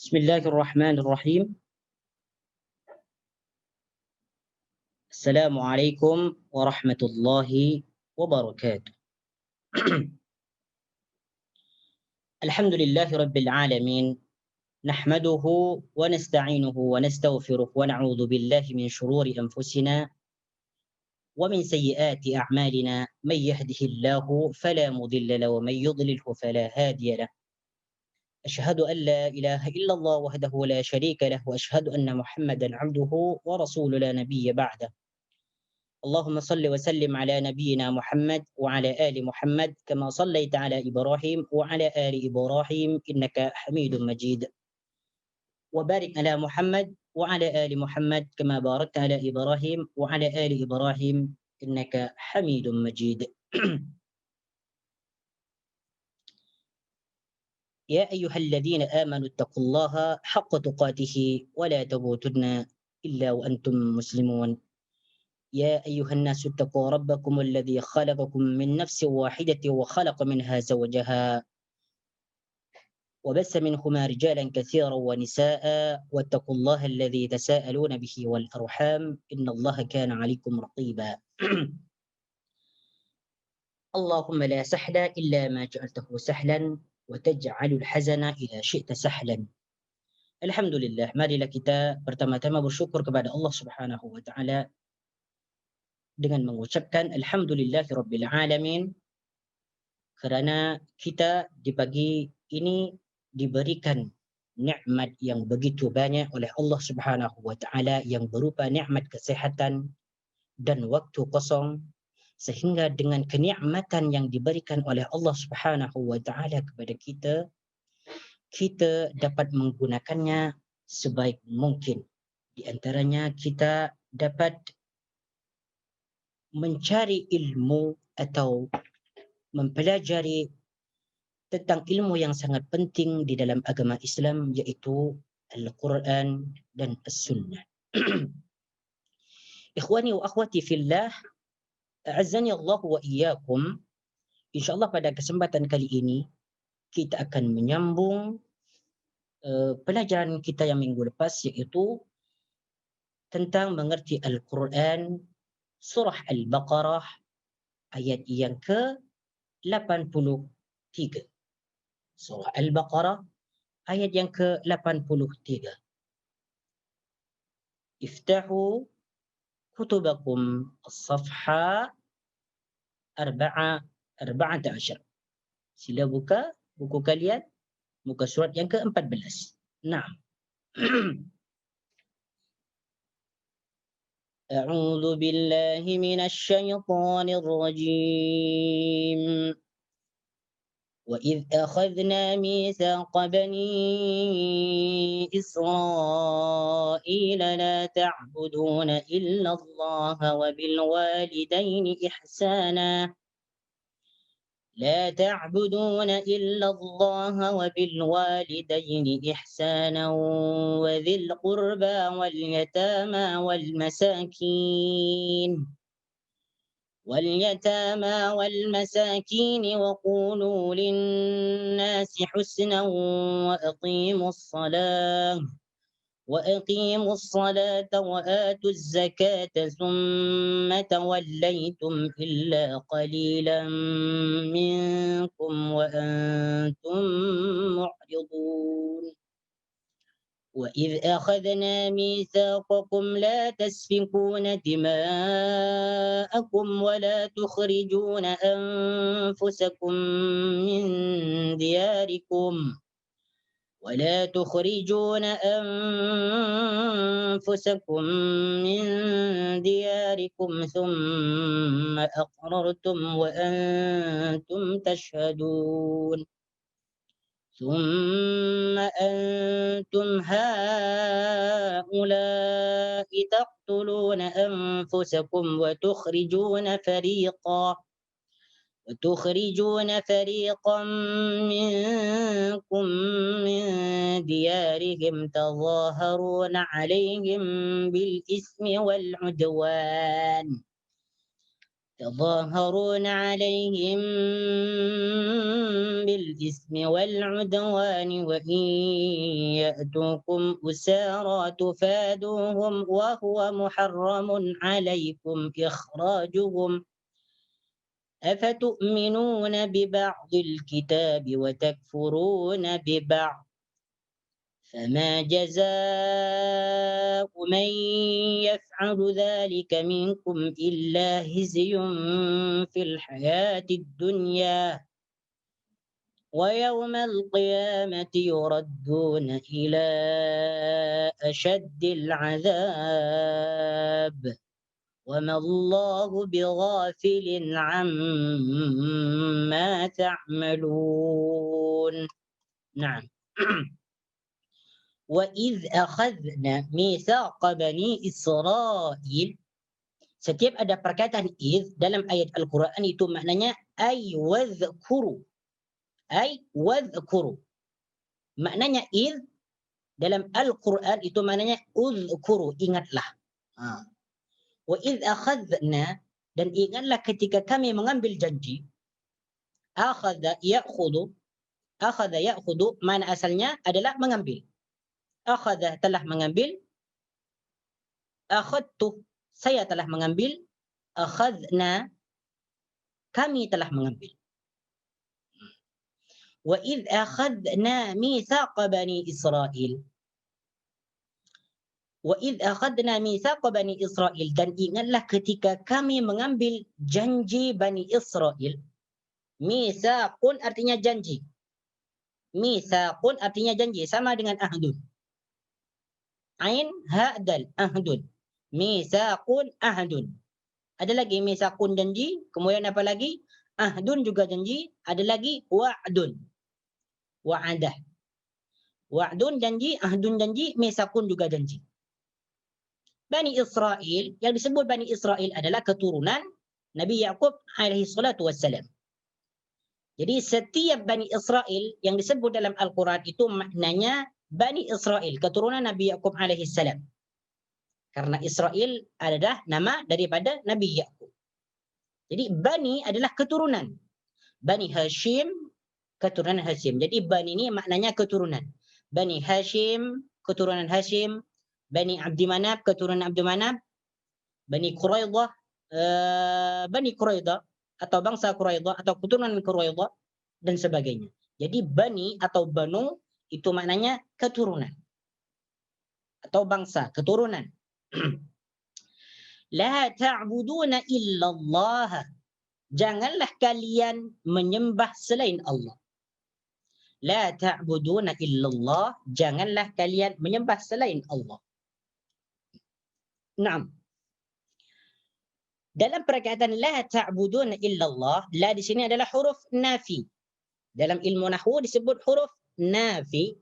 بسم الله الرحمن الرحيم. السلام عليكم ورحمة الله وبركاته. الحمد لله رب العالمين، نحمده ونستعينه ونستغفره ونعوذ بالله من شرور أنفسنا ومن سيئات أعمالنا. من يهده الله فلا مضل له ومن يضلله فلا هادي له. أشهد أن لا إله إلا الله وحده لا شريك له، وأشهد أن محمدا عبده ورسوله لا نبي بعده. اللهم صل وسلم على نبينا محمد وعلى آل محمد كما صليت على إبراهيم وعلى آل إبراهيم إنك حميد مجيد، وبارك على محمد وعلى آل محمد كما باركت على إبراهيم وعلى آل إبراهيم إنك حميد مجيد. يا أيها الذين آمنوا اتقوا الله حق تقاته ولا تموتن إلا وأنتم مسلمون. يا أيها الناس اتقوا ربكم الذي خلقكم من نفس واحدة وخلق منها زوجها وبث منهما رجالا كثيرا ونساء، واتقوا الله الذي تساءلون به والأرحام إن الله كان عليكم رقيبا. اللهم لا سهل إلا ما جعلته سهلا وتجعل الحزن إذا شئت سهلا. Alhamdulillah, marilah kita pertama-tama bersyukur kepada Allah Subhanahu wa taala dengan mengucapkan alhamdulillahirabbil alamin, kerana kita di pagi ini diberikan nikmat yang begitu banyak oleh Allah Subhanahu wa taala yang berupa nikmat kesehatan dan waktu kosong, sehingga dengan kenikmatan yang diberikan oleh Allah Subhanahu wa taala kepada kita, kita dapat menggunakannya sebaik mungkin. Di antaranya kita dapat mencari ilmu atau mempelajari tentang ilmu yang sangat penting di dalam agama Islam, yaitu Al-Quran dan As-Sunnah. Ikhwani wa akhwati fillah, a'azzani Allah wa iyyakum. InsyaAllah pada kesempatan kali ini kita akan menyambung pelajaran kita yang minggu lepas, yaitu tentang mengerti Al-Quran, surah Al-Baqarah ayat yang ke-83. Surah Al-Baqarah ayat yang ke-83. Iftahu kutubakum as-safha 14. Sila buka buku kalian, muka surat yang ke-14. Naam. A'udzu billahi minasy syaithanir rajim. وإذ أخذنا ميثاق بني إسرائيل لا تعبدون إلا الله وبالوالدين إحسانا وذي القربى واليتامى والمساكين وقولوا للناس حسنا وأقيموا الصلاة وآتوا الزكاة ثم توليتم إلا قليلا منكم وأنتم معرضون. وإذ أخذنا ميثاقكم لا تسفكون دماءكم ولا تخرجون أنفسكم من دياركم ثم أقررتم وأنتم تشهدون. ثم أنتم هؤلاء تقتلون أنفسكم وتخرجون فريقا منكم من ديارهم تظاهرون عليهم بالإثم والعدوان تظاهرون عليهم بالإثم والعدوان وإن يأتوكم أسارى تفادوهم وهو محرم عليكم إخراجهم أفتؤمنون ببعض الكتاب وتكفرون ببعض فما جزاء من يفعل ذلك منكم إلا خزي في الحياة الدنيا ويوم القيامة يردون إلى أشد العذاب وما الله بغافل عما تعملون. نعم. وَإِذْ أَخَذْنَا مِيثَاقَ بَنِي إِسْرَائِيل. Setiap ada perkataan iz dalam ayat Al-Quran itu maknanya ay wadhkuru. Ay wadhkuru. Maknanya iz dalam Al-Quran itu maknanya udhkuru, ingatlah. Wa iz akhadna, dan ingatlah ketika kami mengambil janji. Akhadha ya'khudhu. Akhadha ya'khudhu, mana asalnya adalah mengambil. Akhadha telah mengambil, akhadtu saya telah mengambil, akhadna kami telah mengambil. Wa idh akhadna mithaqa bani Israil. Wa idh akhadna mithaqa bani Israil, dan ingatlah ketika kami mengambil janji Bani Israil. Mithaqun artinya janji. Mithaqun artinya janji, sama dengan ahdun. Ain ha'dal ahdun. Mitsaqun ahdun. Ada lagi mitsaqun janji, kemudian apa lagi? Ahdun juga janji, ada lagi wa'dun. Wa'adah. Wa'dun janji, ahdun janji, mitsaqun juga janji. Bani Israil, yang disebut Bani Israil adalah keturunan Nabi Yaqub alaihi salatu wassalam. Jadi setiap Bani Israil yang disebut dalam Al-Quran itu maknanya Bani Israil, keturunan Nabi Yaqub alaihi salam. Karena Israel adalah nama daripada Nabi Yaqub. Jadi Bani adalah keturunan. Bani Hashim, keturunan Hashim. Jadi Bani ini maknanya keturunan. Bani Hashim, keturunan Hashim. Bani Abdi Manaf, keturunan Abdi Manaf. Bani Quraidah, Bani Quraidah atau bangsa Quraidah atau keturunan Quraidah dan sebagainya. Jadi Bani atau Banu itu maknanya keturunan atau bangsa, keturunan. La ta'buduna illallah. Janganlah kalian menyembah selain Allah. La ta'buduna illallah. Janganlah kalian menyembah selain Allah. Naam. Dalam perkataan la ta'buduna illallah, la di sini adalah huruf nafi. Dalam ilmu nahwu disebut huruf nafi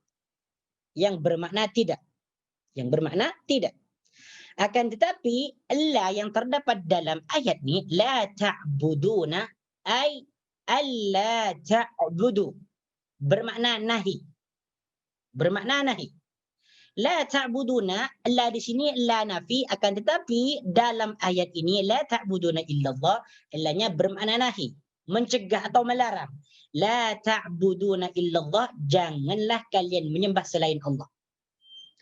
yang bermakna tidak. Yang bermakna tidak. Akan tetapi la yang terdapat dalam ayat ni, la ta'buduna ay alla ta'budu, bermakna nahi. Bermakna nahi. La ta'buduna, la di sini la nafi, akan tetapi dalam ayat ini la ta'buduna illallah, lanya bermakna nahi, mencegah atau melarang. La ta'buduna illallah, janganlah kalian menyembah selain Allah.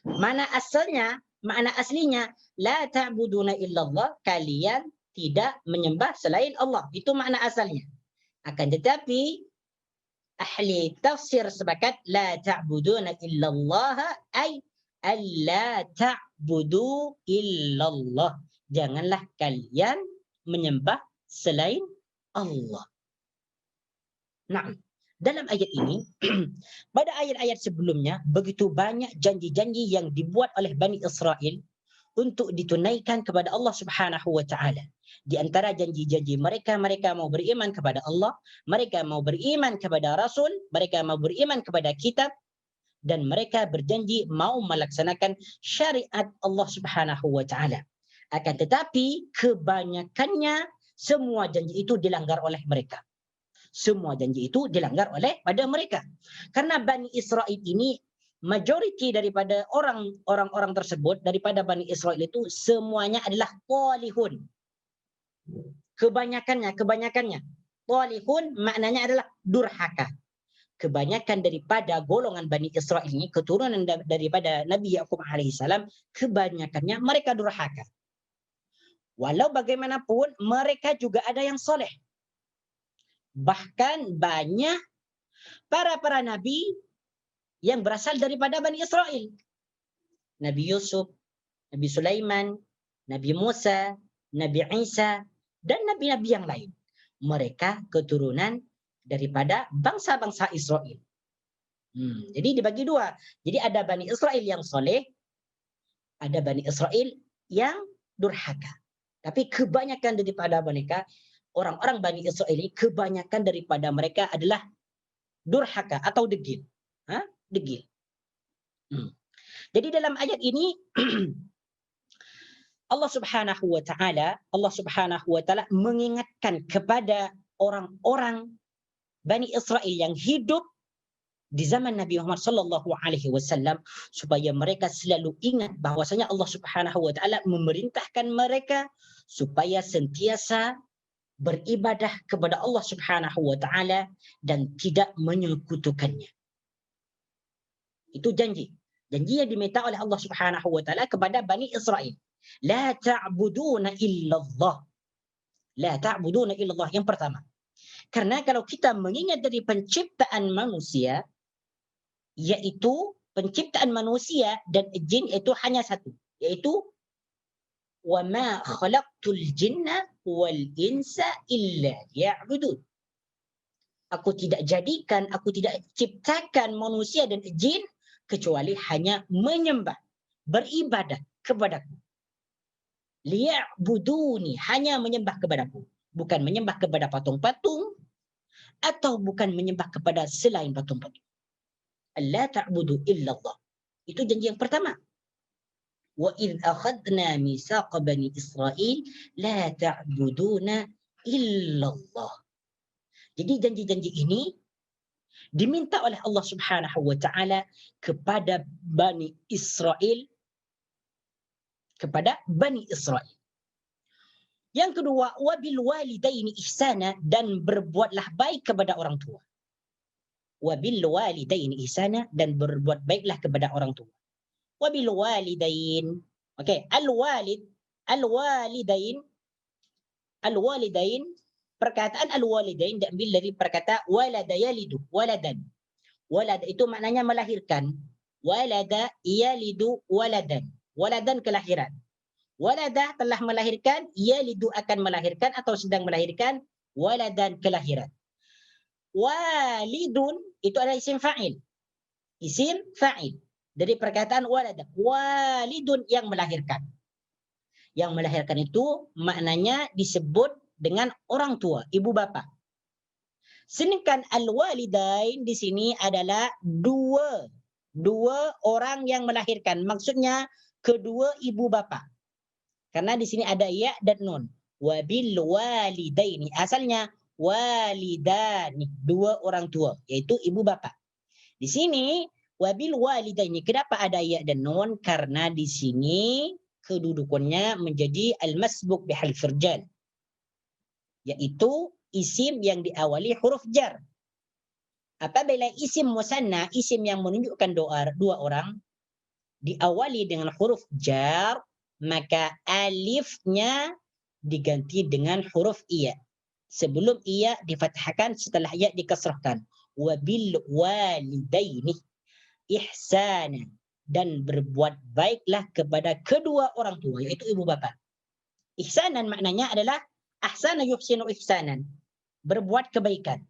Mana asalnya, makna aslinya la ta'buduna illallah, kalian tidak menyembah selain Allah. Itu makna asalnya. Akan tetapi ahli tafsir sepakat la ta'buduna illallah ay alla ta'budu illallah. Janganlah kalian menyembah selain Allah. Nah, dalam ayat ini, pada ayat-ayat sebelumnya, begitu banyak janji-janji yang dibuat oleh Bani Israel untuk ditunaikan kepada Allah Subhanahu wa Ta'ala. Di antara janji-janji mereka, mereka mau beriman kepada Allah, mereka mau beriman kepada Rasul, mereka mau beriman kepada kitab, dan mereka berjanji mau melaksanakan syariat Allah Subhanahu wa Ta'ala. Akan tetapi kebanyakannya semua janji itu dilanggar oleh mereka. Semua janji itu dilanggar oleh pada mereka. Karena Bani Israel ini, majoriti daripada orang-orang tersebut, daripada Bani Israel itu semuanya adalah qalihun. Kebanyakannya. Talihun maknanya adalah durhaka. Kebanyakan daripada golongan Bani Israel ini, keturunan daripada Nabi Yakub alaihissalam, kebanyakannya mereka durhaka. Walau bagaimanapun, mereka juga ada yang soleh. Bahkan banyak para nabi yang berasal daripada Bani Israel. Nabi Yusuf, Nabi Sulaiman, Nabi Musa, Nabi Isa, dan nabi-nabi yang lain. Mereka keturunan daripada bangsa-bangsa Israel. Jadi dibagi dua. Jadi ada Bani Israel yang soleh, ada Bani Israel yang durhaka. Tapi kebanyakan daripada mereka, orang-orang Bani Israel ini, kebanyakan daripada mereka adalah durhaka atau degil. Degil. Jadi dalam ayat ini Allah Subhanahu wa taala mengingatkan kepada orang-orang Bani Israel yang hidup di zaman Nabi Muhammad sallallahu alaihi wasallam supaya mereka selalu ingat bahwasanya Allah Subhanahu wa taala memerintahkan mereka supaya sentiasa beribadah kepada Allah Subhanahu wa taala dan tidak menyekutukannya. Itu janji yang diminta oleh Allah Subhanahu wa taala kepada Bani Israel. La ta'buduna illallah. La ta'buduna illallah, yang pertama. Karena kalau kita mengingat dari penciptaan manusia, yaitu penciptaan manusia dan jin itu hanya satu, yaitu wa ma khalaqtul jinna wal insa illa liya'budun. Aku tidak ciptakan manusia dan jin kecuali hanya menyembah, beribadah kepadaku. Liya'buduni, hanya menyembah kepadaku, bukan menyembah kepada patung-patung atau bukan menyembah kepada selain patung-patung. La ta'budu illallah. Itu janji yang pertama. Wa idz akhadna mitsaqa bani Israil la ta'buduna illallah. Jadi janji-janji ini diminta oleh Allah Subhanahu wa taala kepada Bani Israel, Yang kedua, wabil walidaini ihsana, dan berbuatlah baik kepada orang tua. Wabil walidaini ihsana, dan berbuat baiklah kepada orang tua. Wabil walidain. Okey, al-walidain, perkataan al-walidain diambil dari perkata walada yalidu, waladan. Walad itu maknanya melahirkan. Walada yalidu waladan. Waladan kelahiran. Walada telah melahirkan, yalidu akan melahirkan atau sedang melahirkan, waladan kelahiran. Walidun itu adalah isim fa'il. Isim fa'il dari perkataan walada. Walidun, yang melahirkan. Yang melahirkan itu maknanya disebut dengan orang tua, ibu bapa. Sedangkan al-walidain di sini adalah dua orang yang melahirkan. Maksudnya kedua ibu bapa. Karena di sini ada ya dan nun. Wabil walidaini. Asalnya walidani, dua orang tua, yaitu ibu bapa. Di sini wabil walidaini. Kenapa ada ya dan nun? Karena di sini kedudukannya menjadi al-masbuk bihalfir jar, yaitu isim yang diawali huruf jar. Apabila isim musanna, isim yang menunjukkan dua orang, diawali dengan huruf jar, maka alifnya diganti dengan huruf iya. Sebelum iya difathahkan, setelah iya dikasrahkan. Wabil walidaini ihsana, dan berbuat baiklah kepada kedua orang tua, yaitu ibu bapa. Ihsanan maknanya adalah ahsana yuhsinu ihsanan, berbuat kebaikan.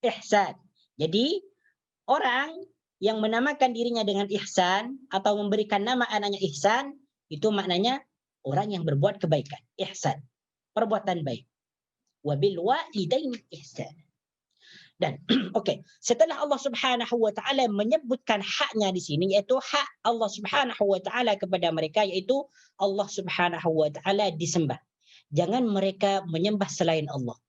Ihsan. Jadi orang yang menamakan dirinya dengan ihsan atau memberikan nama anaknya ihsan, itu maknanya orang yang berbuat kebaikan, ihsan, perbuatan baik. Wabil walidaini ihsan. Dan okey, setelah Allah Subhanahu wa taala menyebutkan haknya di sini, yaitu hak Allah Subhanahu wa taala kepada mereka, yaitu Allah Subhanahu wa taala disembah. Jangan mereka menyembah selain Allah.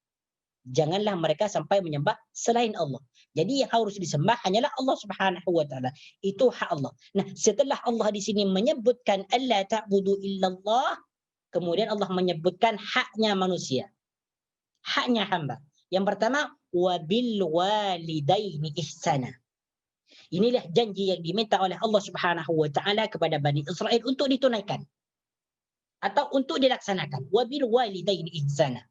Janganlah mereka sampai menyembah selain Allah. Jadi yang harus disembah hanyalah Allah Subhanahu wa taala. Itu hak Allah. Nah, setelah Allah di sini menyebutkan alla ta'budu illallah, kemudian Allah menyebutkan haknya manusia. haknya hamba. Yang pertama, wabil walidaini ihsana. Inilah janji yang diminta oleh Allah Subhanahu wa taala kepada Bani Israel untuk ditunaikan atau untuk dilaksanakan. Wabil walidaini ihsana.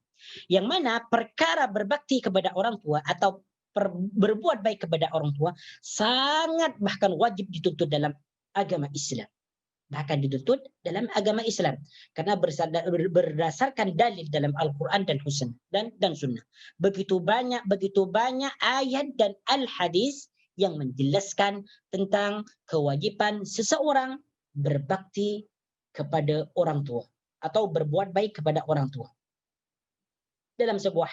Yang mana perkara berbakti kepada orang tua atau berbuat baik kepada orang tua sangat bahkan wajib dituntut dalam agama Islam. Bahkan dituntut dalam agama Islam karena berdasarkan dalil dalam Al-Quran dan Sunnah. Begitu banyak ayat dan al-hadis yang menjelaskan tentang kewajiban seseorang berbakti kepada orang tua atau berbuat baik kepada orang tua. Dalam sebuah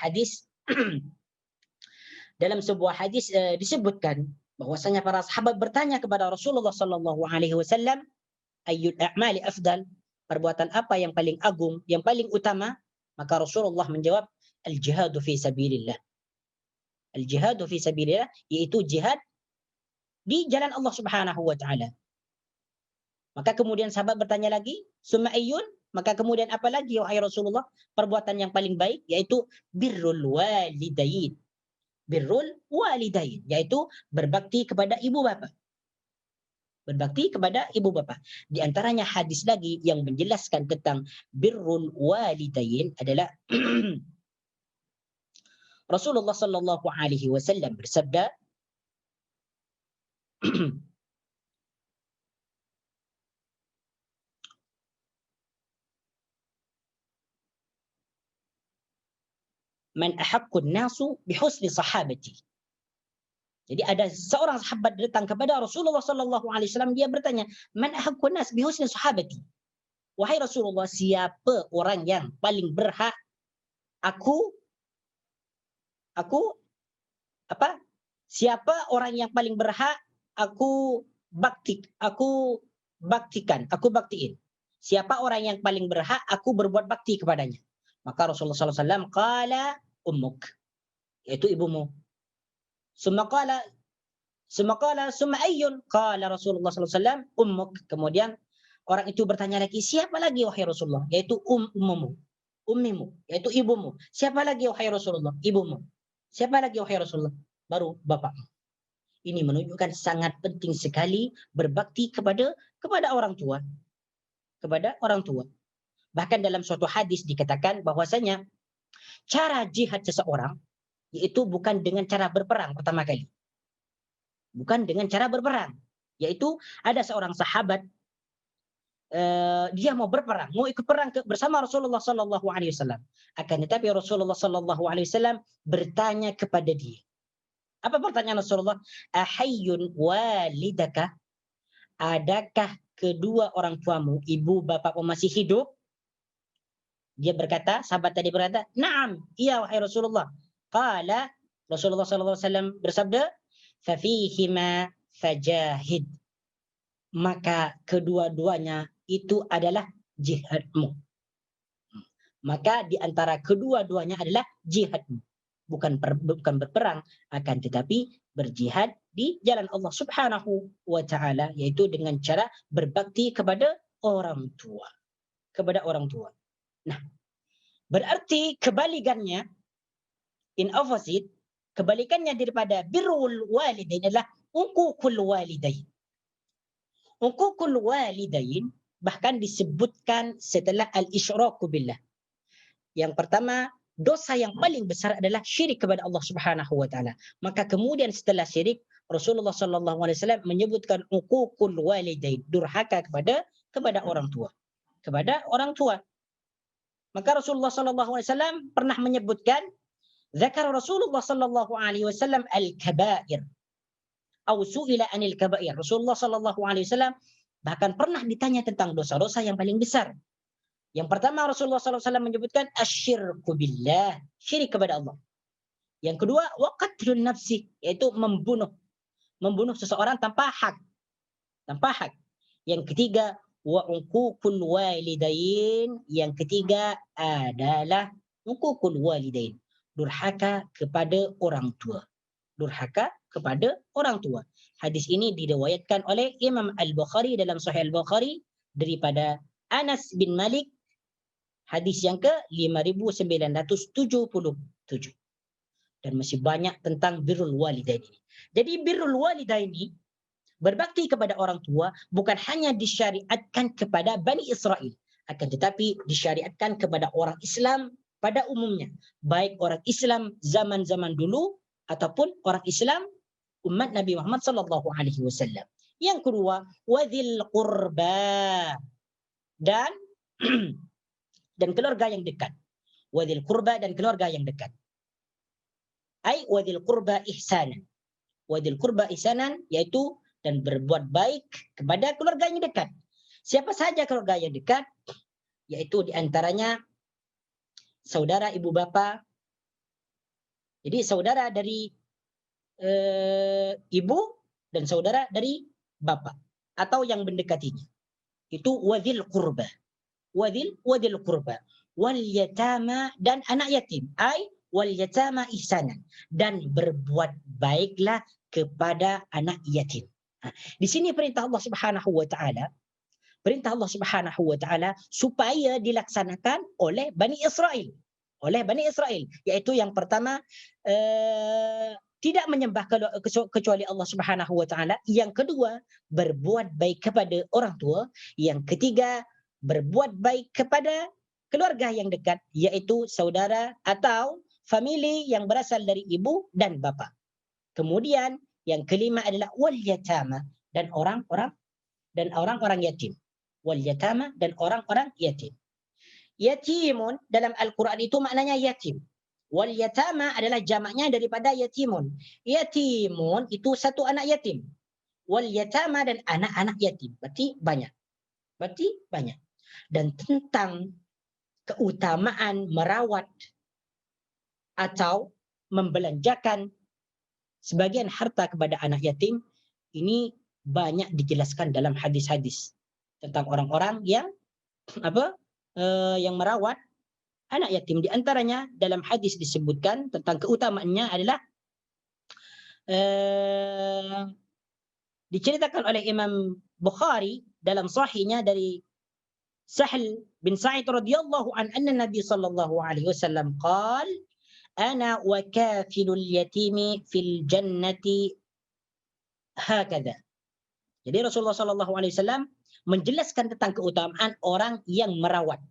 hadis disebutkan bahwasanya para sahabat bertanya kepada Rasulullah sallallahu alaihi wasallam, ayyul a'mali afdal, perbuatan apa yang paling agung, yang paling utama? Maka Rasulullah menjawab, al-jihadu fi sabilillah. Al-jihadu fi sabilillah, yaitu jihad di jalan Allah Subhanahu wa taala. Maka kemudian sahabat bertanya lagi, summa ayyun? Maka kemudian apa lagi wahai Rasulullah? Perbuatan yang paling baik yaitu birrul walidain. Birrul walidain, yaitu berbakti kepada ibu bapa. Berbakti kepada ibu bapa. Di antaranya hadis lagi yang menjelaskan tentang birrul walidain adalah Rasulullah sallallahu alaihi wasallam bersabda, man ahaqqun nasu bihusni sahabati. Jadi ada seorang sahabat datang kepada Rasulullah sallallahu alaihi wasallam, dia bertanya, man ahaqqun nas bihusni sahabati. Wahai Rasulullah, siapa orang yang paling berhak siapa orang yang paling berhak aku baktiin. Siapa orang yang paling berhak aku berbuat bakti kepadanya? Maka Rasulullah sallallahu alaihi wasallam qala ummuk, yaitu ibumu. Summa ayyun? Qala Rasulullah sallallahu alaihi wasallam ummuk. Kemudian orang itu bertanya lagi, siapa lagi wahai Rasulullah? Yaitu ummimu, yaitu ibumu. Siapa lagi wahai Rasulullah? Ibumu. Siapa lagi wahai Rasulullah? Baru bapakmu. Ini menunjukkan sangat penting sekali berbakti kepada orang tua. Kepada orang tua. Bahkan dalam suatu hadis dikatakan bahwasanya cara jihad seseorang yaitu bukan dengan cara berperang pertama kali. Bukan dengan cara berperang. Yaitu ada seorang sahabat, dia mau berperang, mau ikut perang bersama Rasulullah sallallahu alaihi wasallam. Akan tetapi Rasulullah sallallahu alaihi wasallam bertanya kepada dia. Apa pertanyaan Rasulullah? Ahayyun walidaka? Adakah kedua orang tuamu, ibu bapakmu masih hidup? Dia berkata, sahabat tadi berkata, "Na'am, iya wahai Rasulullah." Qala, Rasulullah sallallahu alaihi wasallam bersabda, "Fa fihima fajahid." Maka kedua-duanya itu adalah jihadmu. Maka di antara kedua-duanya adalah jihadmu. Bukan berperang, akan tetapi berjihad di jalan Allah Subhanahu wa taala, yaitu dengan cara berbakti kepada orang tua. Kepada orang tua. Nah, berarti kebalikannya, in opposite, kebalikannya daripada birrul walidain adalah uququl walidain. Uququl walidain bahkan disebutkan setelah al-isyraku billah. Yang pertama, dosa yang paling besar adalah syirik kepada Allah Subhanahu wa taala. Maka kemudian setelah syirik, Rasulullah sallallahu alaihi wasallam menyebutkan uququl walidain, durhaka kepada orang tua. Kepada orang tua. Maka Rasulullah sallallahu alaihi wasallam pernah menyebutkan, zakar Rasulullah sallallahu alaihi wasallam al-kaba'ir. Au su'ila anil kaba'ir. Rasulullah sallallahu alaihi wasallam bahkan pernah ditanya tentang dosa-dosa yang paling besar. Yang pertama Rasulullah SAW menyebutkan asyirku billah, syirik kepada Allah. Yang kedua, wa qatlun nafsi, yaitu membunuh seseorang tanpa hak. Yang ketiga, wa uququl walidain. Yang ketiga adalah uququl walidain, durhaka kepada orang tua. Hadis ini diriwayatkan oleh Imam Al-Bukhari dalam Sahih Al-Bukhari daripada Anas bin Malik. Hadis yang ke 5977. Dan masih banyak tentang birrul walidain ini. Jadi birrul walidain ini, berbakti kepada orang tua, bukan hanya disyariatkan kepada Bani Israel, akan tetapi disyariatkan kepada orang Islam pada umumnya, baik orang Islam zaman-zaman dulu ataupun orang Islam umat Nabi Muhammad sallallahu alaihi wasallam. Yang kedua, wadzil qurba, dan dan keluarga yang dekat. Wadzil qurba dan keluarga yang dekat. Ai wadzil qurba ihsanan. Wadzil qurba ihsanan yaitu dan berbuat baik kepada keluarga yang dekat. Siapa saja keluarga yang dekat? Yaitu diantaranya saudara ibu bapa. Jadi saudara dari ibu dan saudara dari bapa atau yang mendekatinya. Itu wadzil qurba. Wadzil qurba. Wal yatama, dan anak yatim. Ai wal yatama ihsanan, dan berbuat baiklah kepada anak yatim. Di sini perintah Allah Subhanahu wa taala, perintah Allah Subhanahu wa taala supaya dilaksanakan oleh Bani Israel. Oleh Bani Israel, yaitu yang pertama tidak menyembah kecuali Allah Subhanahu wa taala, yang kedua berbuat baik kepada orang tua, yang ketiga berbuat baik kepada keluarga yang dekat, yaitu saudara atau famili yang berasal dari ibu dan bapa. Kemudian yang kelima adalah wal yatama, dan orang-orang yatim. Wal yatama, dan orang-orang yatim. Yatimun dalam Al-Quran itu maknanya yatim. Wal yatama adalah jamaknya daripada yatimun. Yatimun itu satu anak yatim. Wal yatama, dan anak-anak yatim. Berarti banyak. Dan tentang keutamaan merawat atau membelanjakan sebagian harta kepada anak yatim, ini banyak dijelaskan dalam hadis-hadis tentang orang-orang yang yang merawat anak yatim. Di antaranya dalam hadis disebutkan tentang keutamaannya adalah diceritakan oleh Imam Bukhari dalam sahihnya dari Sahl bin Sa'id radhiyallahu anna Nabi sallallahu alaihi wasallam qala ana wa kafilul yatimi fil jannati hakadha. Jadi Rasulullah sallallahu alaihi wasallam menjelaskan tentang keutamaan orang yang merawat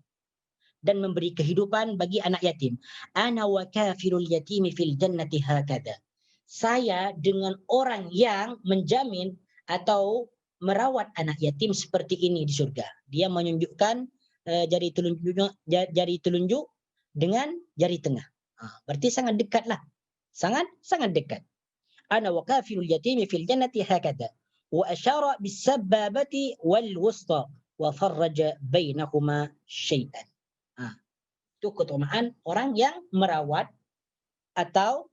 dan memberi kehidupan bagi anak yatim. Ana wa kafilul yatimi fil jannati hakadha. Saya dengan orang yang menjamin atau merawat anak yatim seperti ini di surga. Dia menunjukkan jari telunjuk dengan jari tengah. Berarti sangat dekatlah. Sangat dekat. Ana wa kafilul yatimi fil jannati hakadha. Wa asyara bis sababati wal wusta wa farraja bainahuma syai'an. Itu keutamaan orang yang merawat atau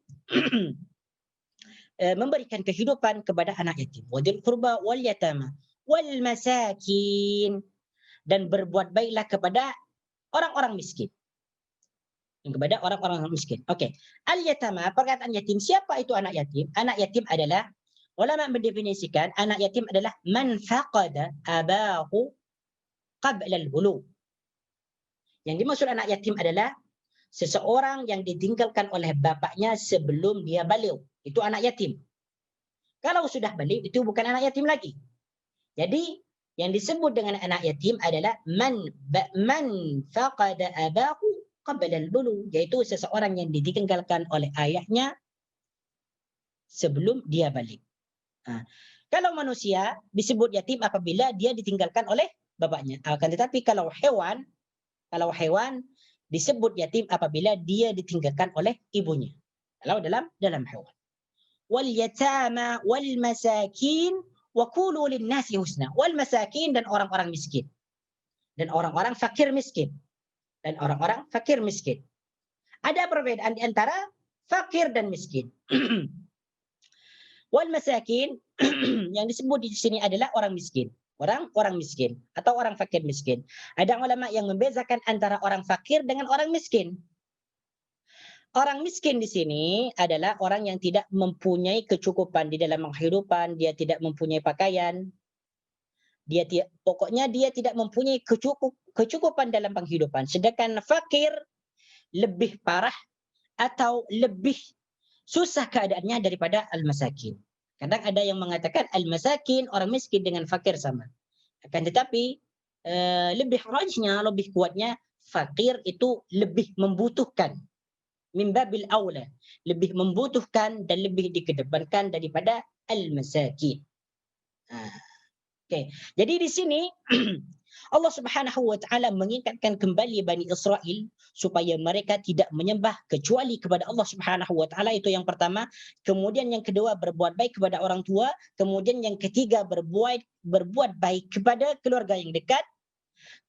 memberikan kehidupan kepada anak yatim. Wadzil qurba wal yatama wal masakin, dan berbuat baiklah kepada orang-orang miskin. Kepada orang-orang miskin. Okey. Al-yatama, perkataan yatim. Siapa itu anak yatim? Anak yatim adalah, ulama mendefinisikan anak yatim adalah man faqada abahu qabla al-bulugh. Yang dimaksud anak yatim adalah seseorang yang ditinggalkan oleh bapaknya sebelum dia baligh. Itu anak yatim. Kalau sudah baligh itu bukan anak yatim lagi. Jadi yang disebut dengan anak yatim adalah man faqada abahu qabla al-bulugh, yaitu seseorang yang ditinggalkan oleh ayahnya sebelum dia baligh. Kalau manusia disebut yatim apabila dia ditinggalkan oleh bapaknya. Akan tetapi kalau hewan disebut yatim apabila dia ditinggalkan oleh ibunya. Kalau dalam hewan. Wal yatama wal masakin wa qulu lin nasi husna. Wal masakin, dan orang-orang miskin. Dan orang-orang fakir miskin. Ada perbedaan di antara fakir dan miskin. Wal masakin yang disebut di sini adalah orang miskin. Orang miskin atau orang fakir miskin. Ada ulama yang membezakan antara orang fakir dengan orang miskin. Orang miskin di sini adalah orang yang tidak mempunyai kecukupan di dalam kehidupan, dia tidak mempunyai pakaian. Pokoknya dia tidak mempunyai kecukupan dalam penghidupan, sedangkan fakir lebih parah atau lebih susah keadaannya daripada al-masakin. Kadang ada yang mengatakan al-masakin, orang miskin dengan fakir sama. Akan tetapi lebih rajnya, lebih kuatnya fakir itu lebih membutuhkan, min babil aula, lebih membutuhkan dan lebih dikedepankan daripada al-masakin. Okey. Jadi di sini Allah Subhanahu wa taala mengingatkan kembali Bani Israel supaya mereka tidak menyembah kecuali kepada Allah Subhanahu wa taala, itu yang pertama. Kemudian yang kedua, berbuat baik kepada orang tua. Kemudian yang ketiga, berbuat baik kepada keluarga yang dekat.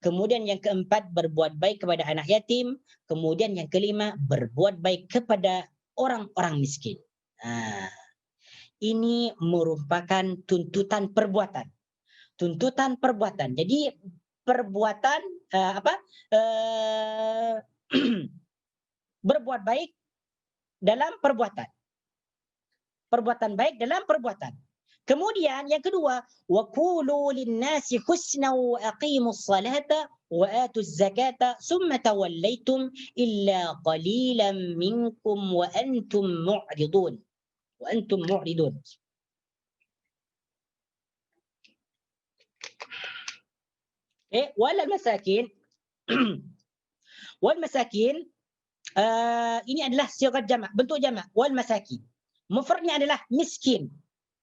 Kemudian yang keempat, berbuat baik kepada anak yatim. Kemudian yang kelima, berbuat baik kepada orang-orang miskin. Ini merupakan tuntutan perbuatan. Tuntutan perbuatan. Jadi perbuatan berbuat baik dalam perbuatan. Perbuatan baik dalam perbuatan. Kemudian yang kedua, wa qulu lin-nasi husna wa aqimus salata wa atuz zakata summa tawallaitum illa qalilan minkum wa antum mu'ridun. Wa antum mu'ridun. Wal masakin wal masakin ini adalah sigat jamak, bentuk jamak. Wal masakin, mufradnya adalah miskin.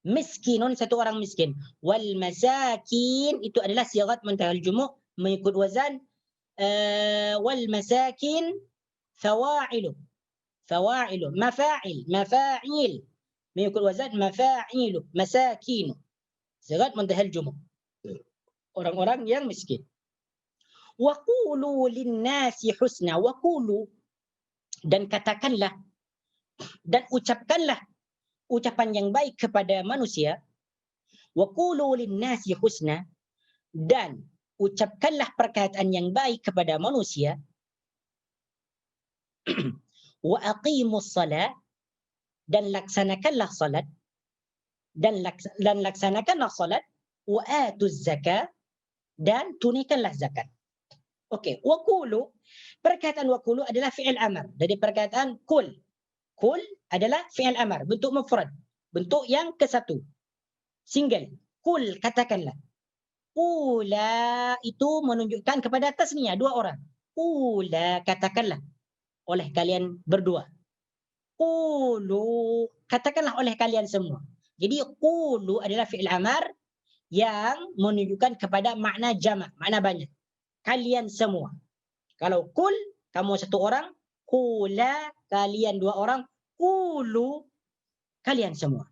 Miskinun, satu orang miskin. Wal masakin itu adalah sigat muntahal jumu' mengikut wazan wal masakin fawa'ilu. Fawa'ilu, mafa'il, mafa'il mengikut wazan mafa'ilu, masakin. Sigat muntahal jumu'. Orang-orang yang miskin. Wa qulu lin-nasi husna, wa qulu, dan katakanlah dan ucapkanlah ucapan yang baik kepada manusia. Wa qulu lin-nasi husna, dan ucapkanlah perkataan yang baik kepada manusia. Wa aqimus salat, dan laksanakanlah salat, dan laksanakanlah salat. Wa atuz zakat, dan tunaikanlah zakat. Okey, wa qulu, perkataan wa qulu adalah fi'il amar dari perkataan kul. Kul adalah fi'il amar, bentuk mufrad, bentuk yang ke-1, single. Kul, katakanlah. Ula itu menunjukkan kepada tasniyah, dua orang. Ula, katakanlah oleh kalian berdua. Qulu, katakanlah oleh kalian semua. Jadi qulu adalah fi'il amar yang menunjukkan kepada makna jamak, makna banyak. Kalian semua. Kalau kul, kamu satu orang. Qula, kalian dua orang. Qulu, kalian semua.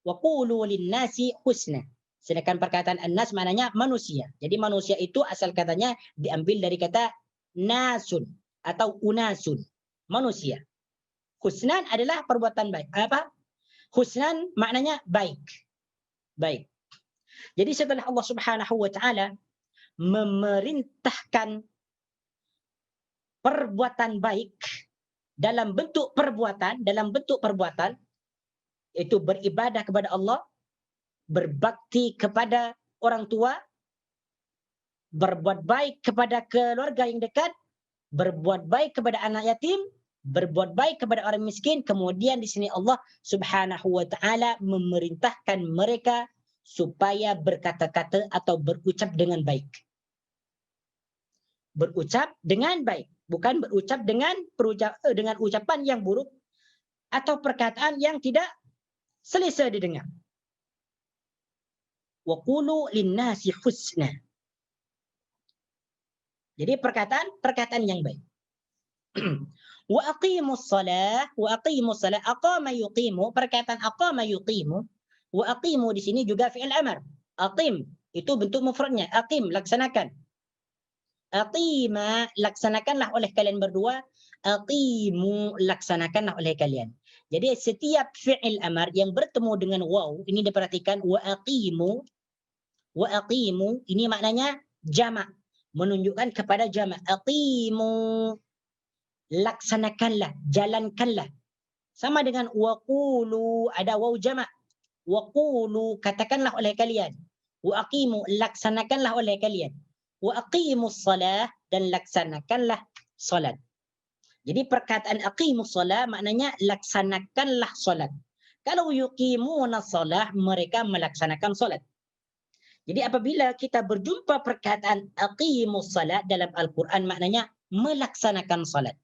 Wa qulu lin-nasi husna. Sedangkan perkataan an-nas maknanya manusia. Jadi manusia itu asal katanya diambil dari kata nasun atau unasun, manusia. Husnan adalah perbuatan baik. Apa? Husnan maknanya baik. Baik. Jadi setelah Allah Subhanahu wa taala memerintahkan perbuatan baik dalam bentuk perbuatan, itu beribadah kepada Allah, berbakti kepada orang tua, berbuat baik kepada keluarga yang dekat, berbuat baik kepada anak yatim, berbuat baik kepada orang miskin. Kemudian di sini Allah Subhanahu wa taala memerintahkan mereka supaya berkata-kata atau berucap dengan baik. Berucap dengan baik, bukan berucap dengan ucapan yang buruk atau perkataan yang tidak selesa didengar. Wa qulu lin-nasi husna. Jadi perkataan yang baik. Wa aqimus salah, aqama yuqimu, perkataan aqama yuqimu. Wa aqimu di sini juga fi'il amar. Aqim itu bentuk mufradnya, aqim, laksanakan. Aqima, laksanakanlah oleh kalian berdua. Aqimu, laksanakanlah oleh kalian. Jadi setiap fi'il amar yang bertemu dengan waw, ini diperhatikan, wa aqimu ini maknanya jamak, menunjukkan kepada jamak. Aqimu, laksanakanlah, jalankanlah. Sama dengan waqulu, ada waw jamak. Waqulu, katakanlah oleh kalian. Wa aqimu, laksanakanlah oleh kalian. wa aqimus salah, dan laksanakanlah solat. Jadi perkataan aqimus salah maknanya laksanakanlah solat. Kalau yuqimuna salah, mereka melaksanakan solat. Jadi apabila kita berjumpa perkataan aqimus salat dalam Al-Quran, maknanya melaksanakan salat.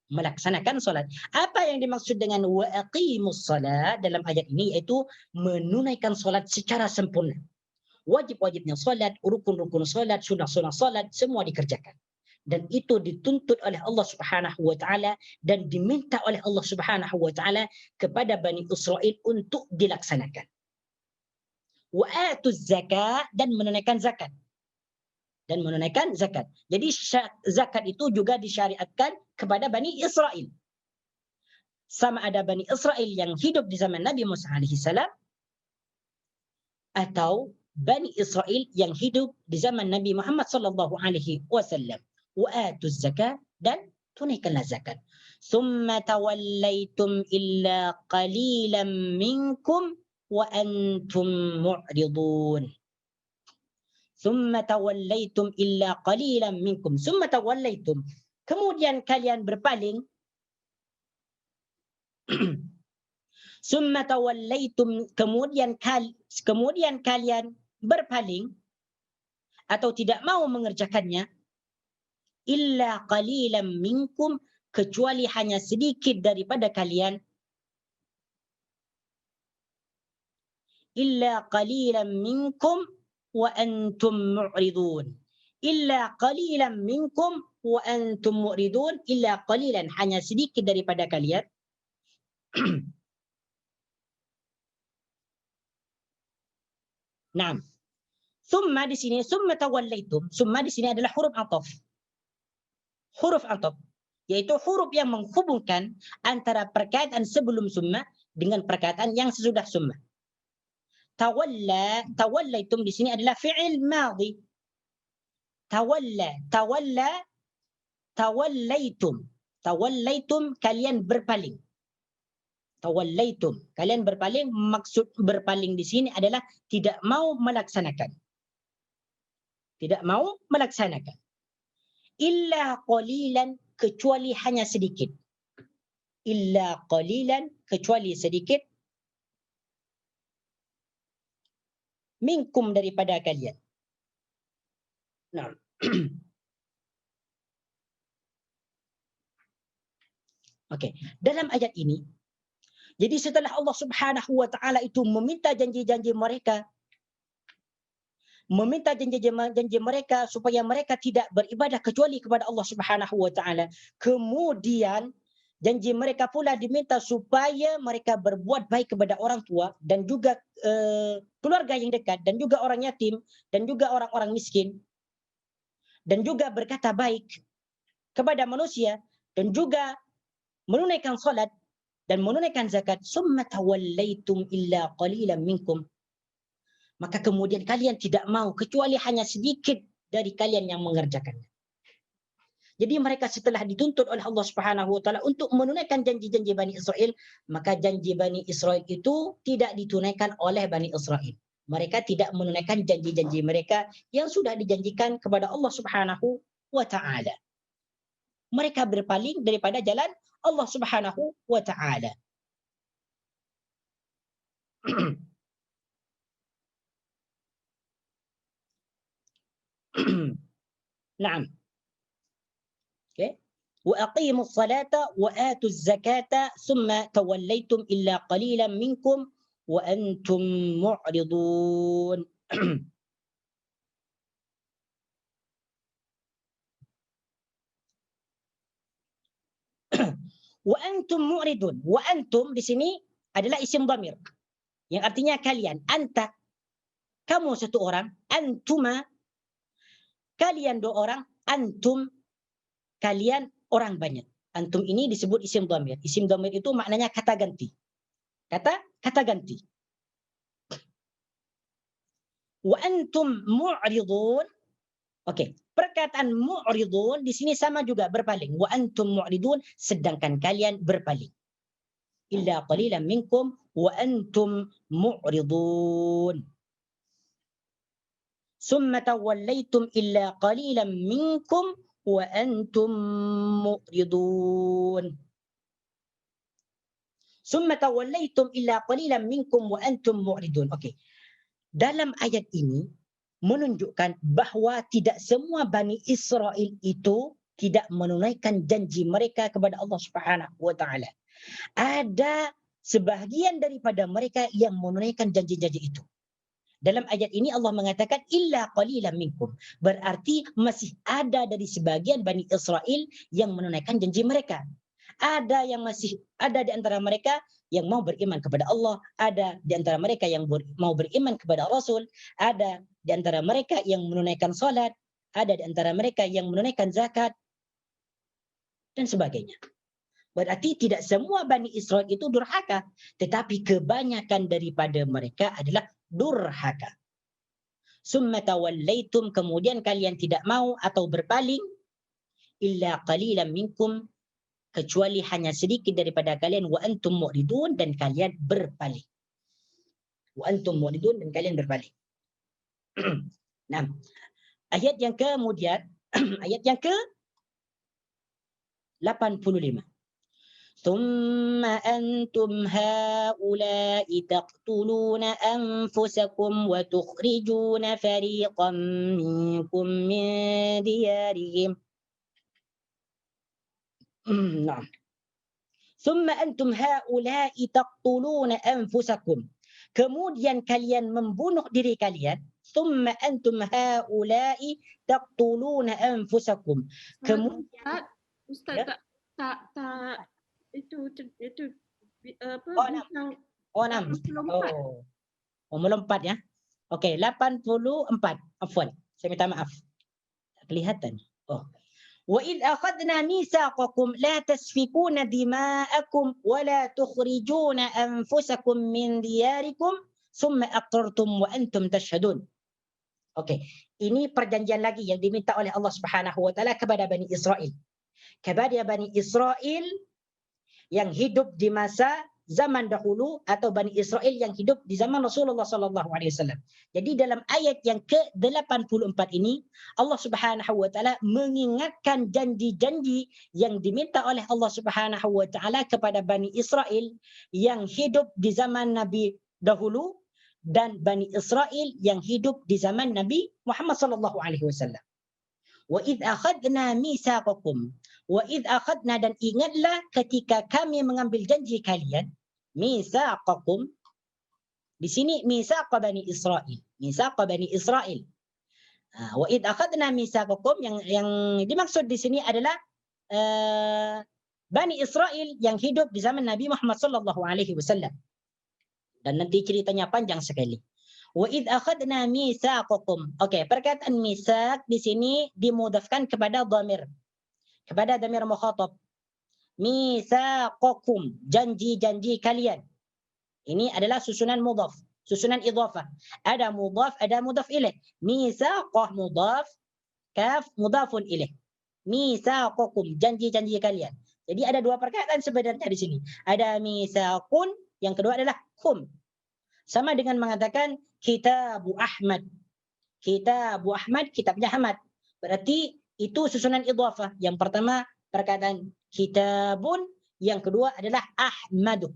Melaksanakan salat. Apa yang dimaksud dengan wa aqimus salat dalam ayat ini, yaitu menunaikan salat secara sempurna. Wajib-wajibnya salat, rukun-rukun salat, sunah-sunah salat, semua dikerjakan. Dan itu dituntut oleh Allah Subhanahu wa taala dan diminta oleh Allah Subhanahu wa taala kepada Bani Israel untuk dilaksanakan. Wa atuz zakat, dan menunaikan zakat. Dan menunaikan zakat. Jadi zakat itu juga disyariatkan kepada Bani Israel. Sama ada Bani Israel yang hidup di zaman Nabi Musa alaihi salam atau Bani Israel yang hidup di zaman Nabi Muhammad sallallahu alaihi wasallam. Wa atuz zakat, dan tunaikanlah zakat. Summa tawallaitum illa qalilan minkum wa antum mu'ridun. Summa tawallaitum illa qalilan minkum. Summa tawallaitum, kemudian kalian berpaling. Summa tawallaitum, kemudian kalian berpaling atau tidak mau mengerjakannya. Illa qalilan minkum, kecuali hanya sedikit daripada kalian. Illa qalilan minkum wa antum mu'ridun. Illa qalilan minkum wa antum mu'ridun. Illa qalilan, hanya sedikit daripada kalian. Naam. Summa di sini, summa tawallaitum. Summa di sini adalah huruf ataf. Huruf ataf, yaitu huruf yang menghubungkan antara perkataan sebelum summa dengan perkataan yang sesudah summa. Tawallaitum di sini adalah fi'il madhi. Tawallaitum. Tawallaitum, kalian berpaling. Tawallaitum, kalian berpaling. Maksud berpaling di sini adalah tidak mau melaksanakan. Tidak mau melaksanakan. Illa qalilan, kecuali hanya sedikit. Illa qalilan, kecuali sedikit. Minkum, daripada kalian. Nah. Okey, dalam ayat ini, jadi setelah Allah Subhanahu wa taala itu meminta janji-janji mereka, supaya mereka tidak beribadah kecuali kepada Allah Subhanahu wa taala. Kemudian janji mereka pula diminta supaya mereka berbuat baik kepada orang tua dan juga keluarga yang dekat, dan juga orang yatim, dan juga orang-orang miskin, dan juga berkata baik kepada manusia, dan juga menunaikan salat dan menunaikan zakat. Summa tawallaitum illa qalilan minkum, maka kemudian kalian tidak mau kecuali hanya sedikit dari kalian yang mengerjakannya. Jadi mereka setelah dituntut oleh Allah Subhanahu wa taala untuk menunaikan janji-janji Bani Israel, maka janji Bani Israel itu tidak ditunaikan oleh Bani Israel. Mereka tidak menunaikan janji-janji mereka yang sudah dijanjikan kepada Allah Subhanahu wa taala. Mereka berpaling daripada jalan Allah Subhanahu wa taala. Naam. Okay. Wa aqimus salata wa atuz zakata thumma tawallaitum illa qalilan minkum wa antum mu'ridun. Wa antum mu'ridun. Wa antum di sini adalah isim dhamir yang artinya kalian. Anta, kamu satu orang. Antuma, kalian dua orang. Antum, kalian orang banyak. Antum ini disebut isim dhamir. Isim dhamir itu maknanya kata ganti. Kata ganti. Wa antum mu'ridun. Okey, perkataan mu'ridun di sini sama juga, berpaling. Wa antum mu'ridun, sedangkan kalian berpaling. Illa qalilan minkum wa antum mu'ridun. Summa tawallaitum illa qalilan minkum wa antum mu'ridun. Summa tawallaitum illa qalilan minkum wa antum mu'ridun. Okey. Dalam ayat ini menunjukkan bahawa tidak semua Bani Israel itu tidak menunaikan janji mereka kepada Allah Subhanahu wa taala. Ada sebahagian daripada mereka yang menunaikan janji-janji itu. Dalam ayat ini Allah mengatakan illa qalilan minkum. Berarti masih ada dari sebahagian Bani Israel yang menunaikan janji mereka. Ada yang masih ada di antara mereka yang mau beriman kepada Allah, ada di antara mereka yang mau beriman kepada Rasul, ada di antara mereka yang menunaikan salat, ada di antara mereka yang menunaikan zakat dan sebagainya. Berarti tidak semua Bani Israel itu durhaka, tetapi kebanyakan daripada mereka adalah durhaka. Summa tawallaitum, kemudian kalian tidak mau atau berpaling, illa qalilan minkum, kecuali hanya sedikit daripada kalian, wa antum mu'ridun, dan kalian berpaling. Wa antum mu'ridun, dan kalian berpaling. Nah, ayat yang kemudian ayat yang ke 85. ثم أنتم هؤلاء تقتلون أنفسكم وتخرجون فريقا منكم من ديارهم. نعم. ثم أنتم هؤلاء تقتلون أنفسكم. Kemudian kalian membunuh diri kalian. ثم أنتم هؤلاء تقتلون أنفسكم. Kemudian Ustaz, ya? tak itu apa? Oh, 6. Melompat ya. Okey, 84. Afwan. Saya minta maaf. Tak kelihatan. Oh. Wa id akhadna mitsaqakum la tasfikuna dima'akum wa la tukhrijuna anfusakum min diyarikum thumma aqrartum wa antum tashhadun. Okey, ini perjanjian lagi yang diminta oleh Allah Subhanahu wa taala kepada Bani Israel. Kepada Bani Israel yang hidup di masa zaman dahulu atau Bani Israel yang hidup di zaman Rasulullah sallallahu alaihi wasallam. Jadi dalam ayat yang ke-84 ini Allah Subhanahu wa taala mengingatkan janji-janji yang diminta oleh Allah Subhanahu wa taala kepada Bani Israel yang hidup di zaman Nabi dahulu dan Bani Israel yang hidup di zaman Nabi Muhammad sallallahu alaihi wasallam. Wa id akhadna mitsaqakum. Wa id akhadna, dan ingatlah ketika kami mengambil janji kalian. Mitsaqakum. Di sini mitsaq Bani Israel. Mitsaq Bani Israel. Wa id akhadna mitsaqakum, yang dimaksud di sini adalah Bani Israel yang hidup di zaman Nabi Muhammad sallallahu alaihi wasallam. Dan nanti ceritanya panjang sekali. Wa id akhadna mitsaqakum. Okey, perkataan mitsaq di sini dimudafkan kepada dhamir. Kepada dhamir mukhatab. Mitsaqakum, janji-janji kalian. Ini adalah susunan mudhaf, susunan idhafah. Ada mudhaf, ada mudhaf ilaih. Mitsaqah mudhaf, kaf mudhafun ilaih. Mitsaqakum, janji-janji kalian. Jadi ada dua perkataan sebenarnya di sini. Ada mitsaqun, yang kedua adalah kum. Sama dengan mengatakan Kitabu Ahmad. Kitabu Ahmad, kitabnya Ahmad. Berarti itu susunan idhafah. Yang pertama perkataan kitabun, yang kedua adalah Ahmadu.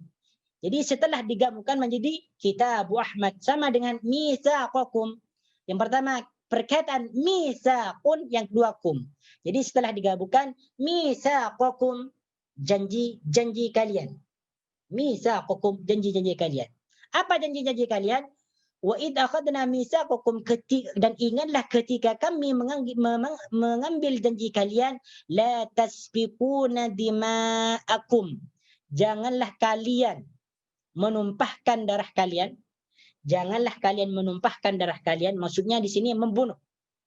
Jadi setelah digabungkan menjadi Kitabu Ahmad, sama dengan mitsaqakum. Yang pertama perkataan mitsaqun, yang kedua kum. Jadi setelah digabungkan mitsaqakum, janji-janji kalian. Mitsaqakum, janji-janji kalian. Apa janji-janji kalian? Wa id akhadna mitsaqakum, dan ingatlah ketika kami mengambil janji kalian, la tasfikuna dima'akum. Janganlah kalian menumpahkan darah kalian. Janganlah kalian menumpahkan darah kalian. Maksudnya di sini membunuh.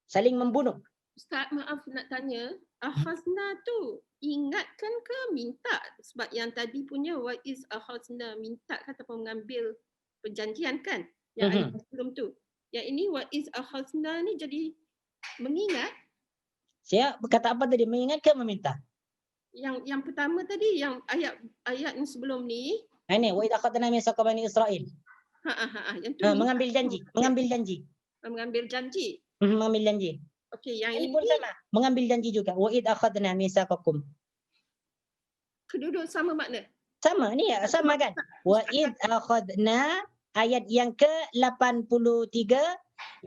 Saling membunuh. Ustaz, maaf nak tanya. Akhazna tu ingatkan ke minta? Sebab yang tadi punya wa is akhazna minta kata mengambil perjanjian kan? Yang ayat sebelum tu. Yang ini wa is akhazna ni jadi mengingat. Saya berkata apa tadi? Mengingat ke meminta? Yang pertama tadi, yang ayat yang sebelum ni. Ini wa id akhadna mitsaqa Bani Israil. Yang tu mengambil janji, mengambil janji. Mengambil janji. Mengambil janji. Okey, yang Ini ini pun sama, mengambil janji juga. Wa id akhadna mitsaqakum. kedua-dua sama makna. Sama, ni ya, sama kan? Wa id akhadna, ayat yang ke-83,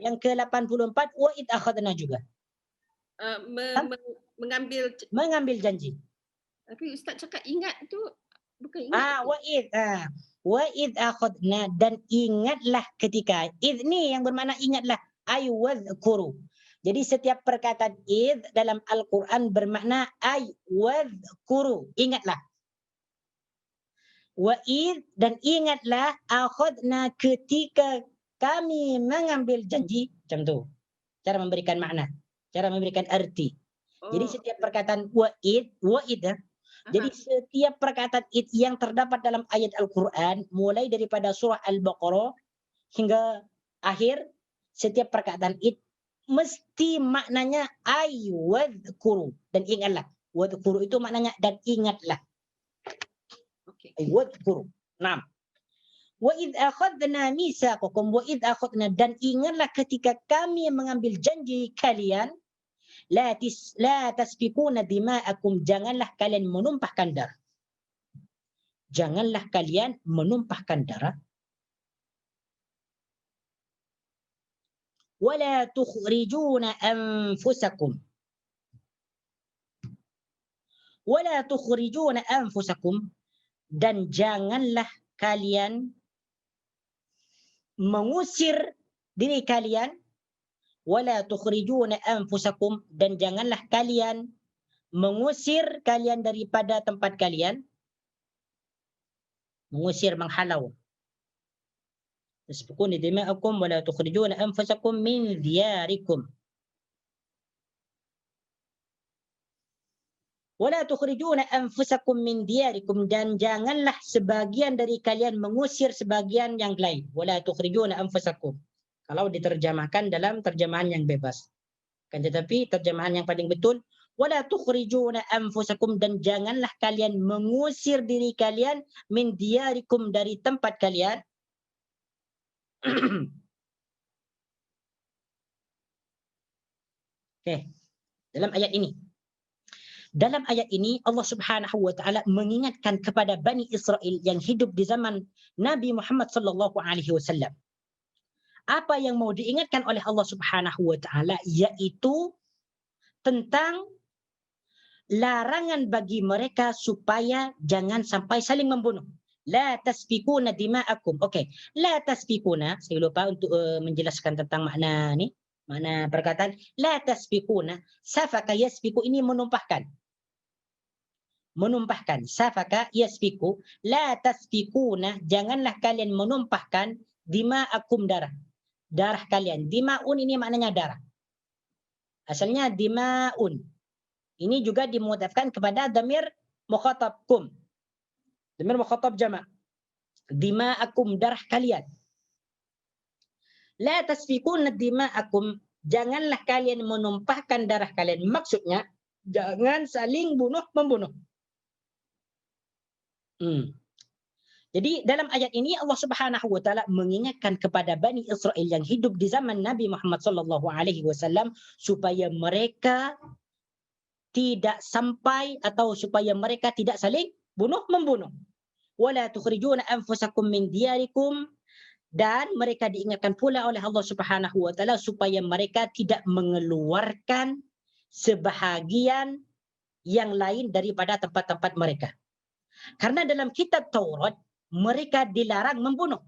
yang ke-84 wa id akhadna juga. Mengambil, Mengambil janji. tapi Ustaz cakap ingat tu bukan ingat. Wa id akhadna, dan ingatlah ketika. Id ni yang bermakna ingatlah. Ay wadhkuru. Jadi setiap perkataan id dalam Al-Quran bermakna ay wadhkuru, ingatlah. Wa id, dan ingatlah, akhadna, ketika kami mengambil janji. Macam tu cara memberikan makna, cara memberikan arti. Jadi setiap perkataan wa id jadi setiap perkataan id yang terdapat dalam ayat Al-Quran, mulai daripada surah Al-Baqarah hingga akhir, setiap perkataan id mesti maknanya ay wadhkuru, dan ingatlah. Wadhkuru itu maknanya dan ingatlah. Okey. Wadhkuru. Naam. Wa id akhadna mitsaqakum, wa id akhadna, dan ingatlah ketika kami mengambil janji kalian, la tasfikuna dima'akum, janganlah kalian menumpahkan darah. Janganlah kalian menumpahkan darah. Wala tukhrijuna anfusakum. Wala tukhrijuna anfusakum, dan janganlah kalian mengusir diri kalian. Wala tukhrijuna anfusakum, dan janganlah kalian mengusir kalian daripada tempat kalian. Mengusir, menghalau. Tasfikuna dima'akum wala tukhrijuna anfusakum min diyarikum. Wala tukhrijuna anfusakum min diyarikum, dan janganlah sebagian dari kalian mengusir sebagian yang lain. Wala tukhrijuna anfusakum. Kalau diterjemahkan dalam terjemahan yang bebas. Kan tetapi terjemahan yang paling betul, wala tukhrijuna anfusakum, dan janganlah kalian mengusir diri kalian min diyarikum, dari tempat kalian. Okey. Dalam ayat ini, Allah Subhanahu wa taala mengingatkan kepada Bani Israel yang hidup di zaman Nabi Muhammad sallallahu alaihi wasallam. Apa yang mau diingatkan oleh Allah Subhanahu wa taala, yaitu tentang larangan bagi mereka supaya jangan sampai saling membunuh. La tasfikuna dima'akum. Okey, la tasfikuna, saya lupa untuk menjelaskan tentang makna ni, makna perkataan la tasfikuna. Safaka yasfiku, ini menumpahkan. Menumpahkan. Safaka yasfiku. La tasfikuna, janganlah kalian menumpahkan dima'akum, darah. Darah kalian. Dima'un ini maknanya darah. Asalnya dima'un. Ini juga dimudafkan kepada dhamir mukhatab kum. Dhamir mukhatab jama'. Dima'akum, darah kalian. La tasfikuna dima'akum, janganlah kalian menumpahkan darah kalian. Maksudnya, jangan saling bunuh-membunuh. Jadi dalam ayat ini Allah Subhanahu wa taala mengingatkan kepada Bani Israel yang hidup di zaman Nabi Muhammad sallallahu alaihi wasallam supaya mereka tidak sampai, atau supaya mereka tidak saling bunuh-membunuh. Wala tukhrijuna anfusakum min diyarikum, dan mereka diingatkan pula oleh Allah Subhanahu wa taala supaya mereka tidak mengeluarkan sebahagian yang lain daripada tempat-tempat mereka. Karena dalam kitab Taurat mereka dilarang membunuh.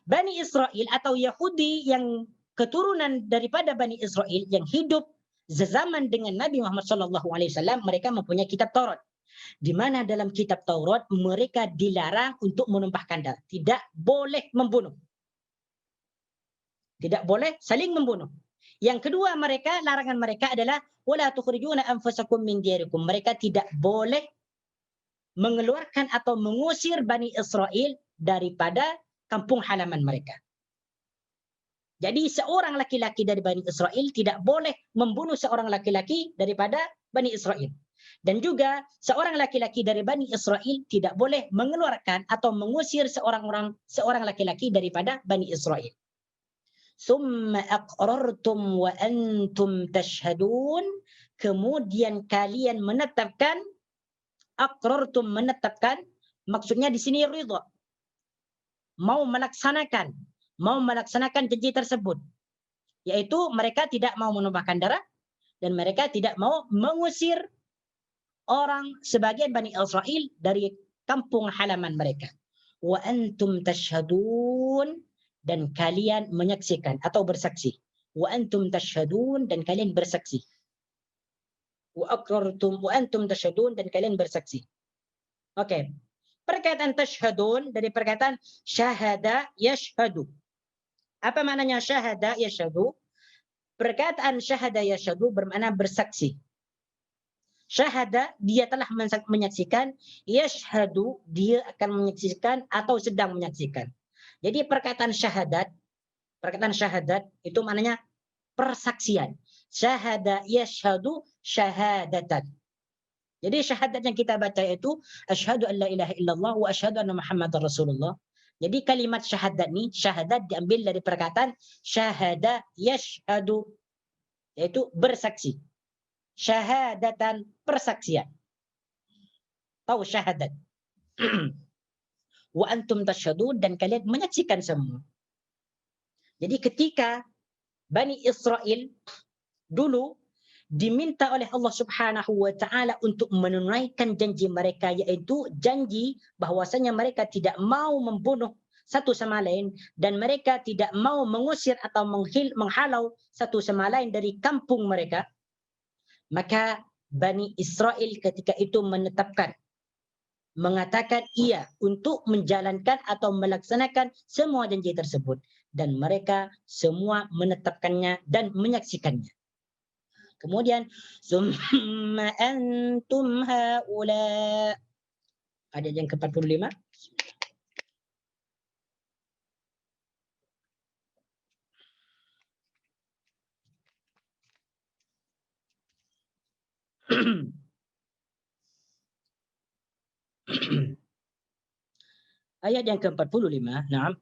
Bani Israel atau Yahudi yang keturunan daripada Bani Israel yang hidup sezaman dengan Nabi Muhammad SAW, mereka mempunyai kitab Taurat. Di mana dalam kitab Taurat mereka dilarang untuk menumpahkan darah. Tidak boleh membunuh. Tidak boleh saling membunuh. Yang kedua, larangan mereka adalah wala tukhrijuna anfusakum min diyarikum. Mereka tidak boleh mengeluarkan atau mengusir Bani Israel daripada kampung halaman mereka. Jadi seorang laki-laki dari Bani Israel tidak boleh membunuh seorang laki-laki daripada Bani Israel. Dan juga seorang laki-laki dari Bani Israel tidak boleh mengeluarkan atau mengusir seorang laki-laki daripada Bani Israel. Summa aqrartum wa antum tashhadun. Kemudian kalian menetapkan, aqrartum menetapkan, maksudnya di sini ridha. Mau melaksanakan janji tersebut, yaitu mereka tidak mau menumpahkan darah dan mereka tidak mau mengusir orang sebagian Bani Israel dari kampung halaman mereka. Wa antum tashhadun, dan kalian menyaksikan atau bersaksi. Wa antum tashhadun, dan kalian bersaksi. Wa aqrartum wa antum tashhadun, dan kalian bersaksi. Oke. Perkataan tashhadun dari perkataan syahada yashhadu. Apa maknanya syahada yashhadu? Perkataan syahada yashhadu bermakna bersaksi. Syahada, dia telah menyaksikan. Yashhadu, dia akan menyaksikan atau sedang menyaksikan. Jadi perkataan syahadat itu maknanya persaksian. Syahada yashhadu syahadatan. Jadi syahadat yang kita baca itu asyhadu an la ilaha illallah wa asyhadu anna muhammadar rasulullah. Jadi kalimat syahadat ni, syahadat diambil dari perkataan syahada yashhadu, yaitu bersaksi. Syahadatan, persaksian. Tahu syahadat. Wa antum tashhadun, dan kalian menyaksikan semua. Jadi ketika Bani Israel dulu diminta oleh Allah Subhanahu wa taala untuk menunaikan janji mereka, yaitu janji bahwasanya mereka tidak mau membunuh satu sama lain dan mereka tidak mau mengusir atau menghalau satu sama lain dari kampung mereka, maka Bani Israel ketika itu menetapkan, mengatakan iya untuk menjalankan atau melaksanakan semua janji tersebut, dan mereka semua menetapkannya dan menyaksikannya. Kemudian summa antum haula, ayat yang ke-45. Ayat yang ke-45. Naam.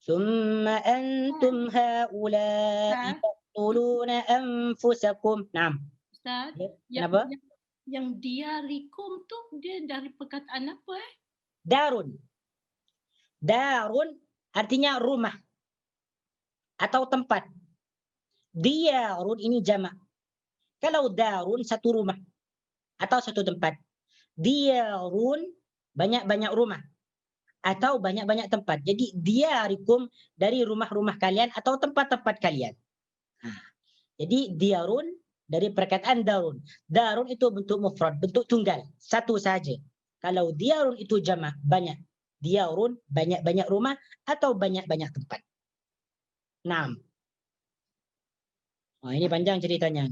Summa antum haula'i taqtuluna anfusakum. Naam. Ustaz, Kenapa? Yang diarikum tu dia dari perkataan apa? Darun. Darun artinya rumah atau tempat. Diyarun ini jamak. Kalau darun satu rumah atau satu tempat. Diyarun banyak-banyak rumah atau banyak-banyak tempat. Jadi diyarikum dari rumah-rumah kalian atau tempat-tempat kalian. Jadi diyarun dari perkataan darun. Darun itu bentuk mufrad, bentuk tunggal, satu saja. Kalau diyarun itu jamak, banyak. Diyarun banyak-banyak rumah atau banyak-banyak tempat. 6. Oh, ini panjang ceritanya.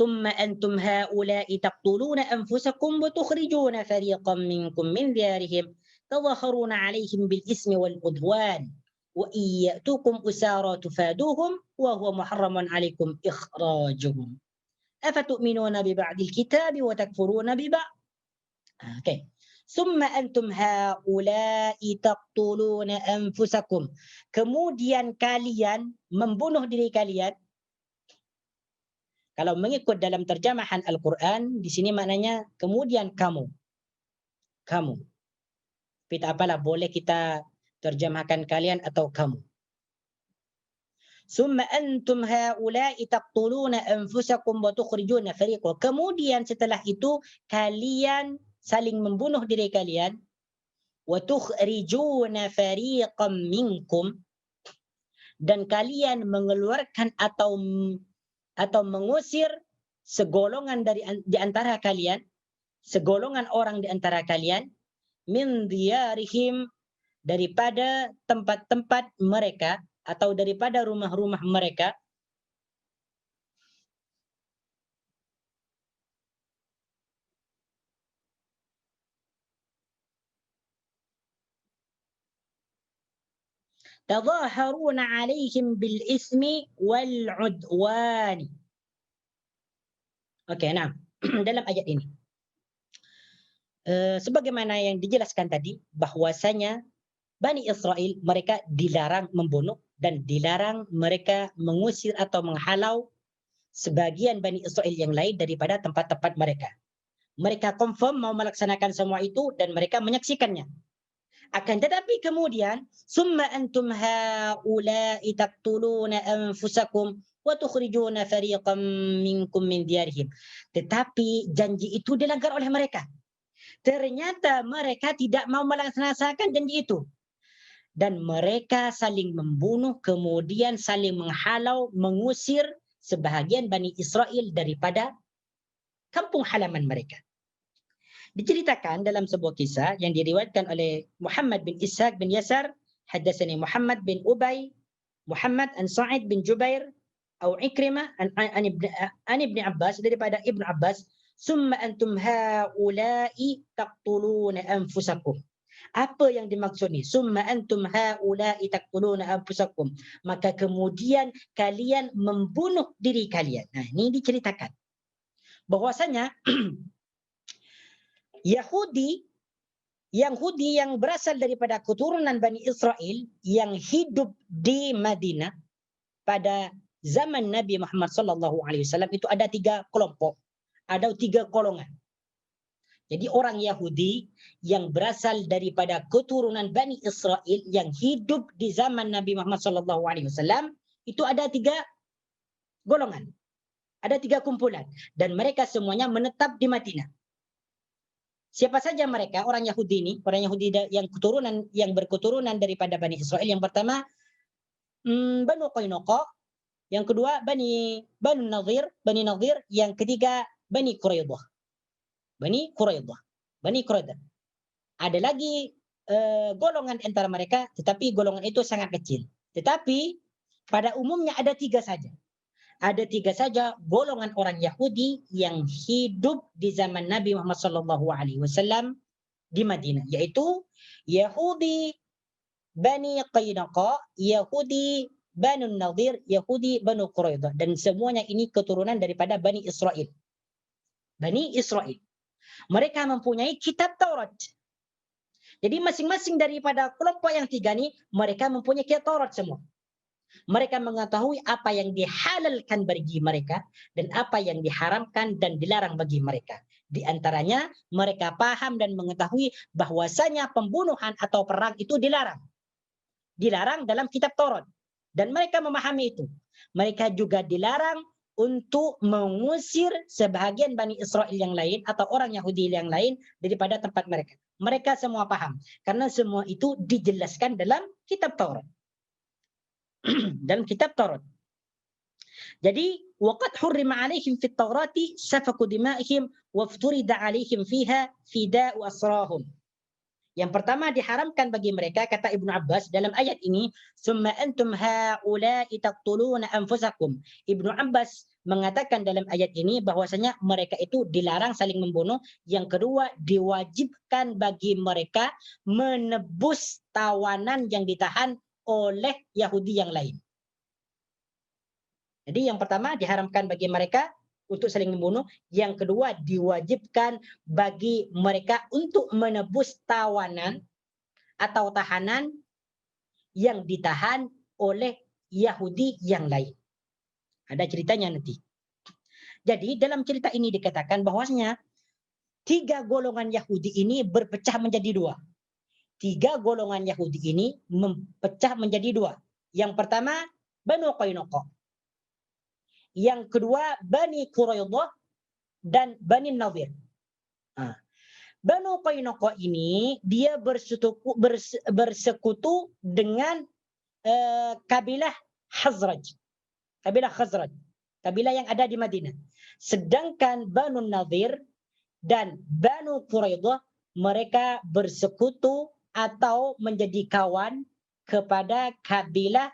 ثم أنتم هؤلاء تقتلون أنفسكم وتخرجون فريقا منكم من ديارهم تظاهرون عليهم بالإثم والعدوان وإن يأتوكم أسارى تفادوهم وهو محرم عليكم إخراجهم أفتؤمنون ببعض الكتاب وتكفرون ببعض. Okay. ثم أنتم هؤلاء تقتلون أنفسكم. Kemudian kalian membunuh diri kalian. Kalau mengikut dalam terjemahan Al-Quran, di sini maknanya kemudian kamu. Kamu. Tapi tak apalah, boleh kita terjemahkan kalian atau kamu. Summa antum haula'i taqtuluna anfusakum wa tukhrijuna fariqan. Kemudian setelah itu kalian saling membunuh diri kalian. Wa tukhrijuna fariqan minkum. Dan kalian mengeluarkan atau mengusir segolongan di antara kalian, segolongan orang di antara kalian, min diyarihim, daripada tempat-tempat mereka atau daripada rumah-rumah mereka. Tadhaharuna 'alaihim bil ismi wal 'udwani. Okey, nah. Dalam ayat ini sebagaimana yang dijelaskan tadi bahwasanya Bani Israel mereka dilarang membunuh dan dilarang mereka mengusir atau menghalau sebagian Bani Israel yang lain daripada tempat-tempat mereka. Mereka confirm mau melaksanakan semua itu dan mereka menyaksikannya. Akan tetapi kemudian summa antum haula'i taqtuluna anfusakum wa tukhrijuna fariqan minkum min diyarihim. Tetapi janji itu dilanggar oleh mereka. Ternyata mereka tidak mau melaksanakan janji itu. Dan mereka saling membunuh, kemudian saling menghalau, mengusir sebahagian Bani Israel daripada kampung halaman mereka. Diceritakan dalam sebuah kisah yang diriwayatkan oleh Muhammad bin Ishaq bin Yasar, hadatsani Muhammad bin Ubay, Muhammad an Sa'id bin Jubair, atau Ikrimah an Ibn Abbas, daripada Ibn Abbas, summa antum haula'i taqtuluna anfusakum. Apa yang dimaksud ni? Summa antum haula'i taqtuluna anfusakum. Maka kemudian kalian membunuh diri kalian. Nah, ini diceritakan bahwasanya Yahudi yang berasal daripada keturunan Bani Israel yang hidup di Madinah pada zaman Nabi Muhammad SAW itu ada 3 kelompok, ada 3 golongan. Jadi orang Yahudi yang berasal daripada keturunan Bani Israel yang hidup di zaman Nabi Muhammad SAW itu ada 3 golongan, ada 3 kumpulan, dan mereka semuanya menetap di Madinah. Siapa saja mereka? Orang Yahudi ini, orang Yahudi yang berketurunan daripada Bani Israel. Yang pertama Banu Qaynuqa, yang kedua Bani Nadir, yang ketiga Bani Quraidah. Ada lagi golongan antara mereka, tetapi golongan itu sangat kecil. Tetapi pada umumnya ada 3 saja. Ada 3 saja golongan orang Yahudi yang hidup di zaman Nabi Muhammad SAW di Madinah, yaitu Yahudi Bani Qaynuqa, Yahudi Banu Nadir, Yahudi Banu Quraidah, dan semuanya ini keturunan daripada Bani Israel. Bani Israel. Mereka mempunyai kitab Taurat. Jadi masing-masing daripada kelompok yang 3 ini mereka mempunyai kitab Taurat semua. Mereka mengetahui apa yang dihalalkan bagi mereka dan apa yang diharamkan dan dilarang bagi mereka. Di antaranya mereka paham dan mengetahui bahwasanya pembunuhan atau perang itu dilarang. Dilarang dalam kitab Taurat. Dan mereka memahami itu. Mereka juga dilarang untuk mengusir sebahagian Bani Israel yang lain atau orang Yahudi yang lain daripada tempat mereka. Mereka semua paham. Karena semua itu dijelaskan dalam kitab Taurat. Dalam kitab Taurat. Jadi waqad hurrima 'alaihim fit Taurati safaku dima'ihim wa fturida 'alaihim fiha fida'u asrahum. Yang pertama diharamkan bagi mereka, kata Ibnu Abbas dalam ayat ini, summa antum haula'i taqtuluna anfusakum. Ibnu Abbas mengatakan dalam ayat ini bahwasanya mereka itu dilarang saling membunuh. Yang kedua, diwajibkan bagi mereka menebus tawanan yang ditahan oleh Yahudi yang lain. Jadi yang pertama diharamkan bagi mereka untuk saling membunuh. Yang kedua diwajibkan bagi mereka untuk menebus tawanan atau tahanan yang ditahan oleh Yahudi yang lain. Ada ceritanya nanti. Jadi dalam cerita ini dikatakan bahwasanya 3 golongan Yahudi ini berpecah menjadi 2. 3 golongan Yahudi ini mempecah menjadi 2. Yang pertama Banu Qaynuqa. Yang kedua Bani Quraidah dan Bani Nadir. Banu Qaynuqa ini dia bersekutu dengan kabilah Khazraj. Kabilah yang ada di Madinah. Sedangkan Banu Nadir dan Banu Quraidah mereka bersekutu atau menjadi kawan kepada kabilah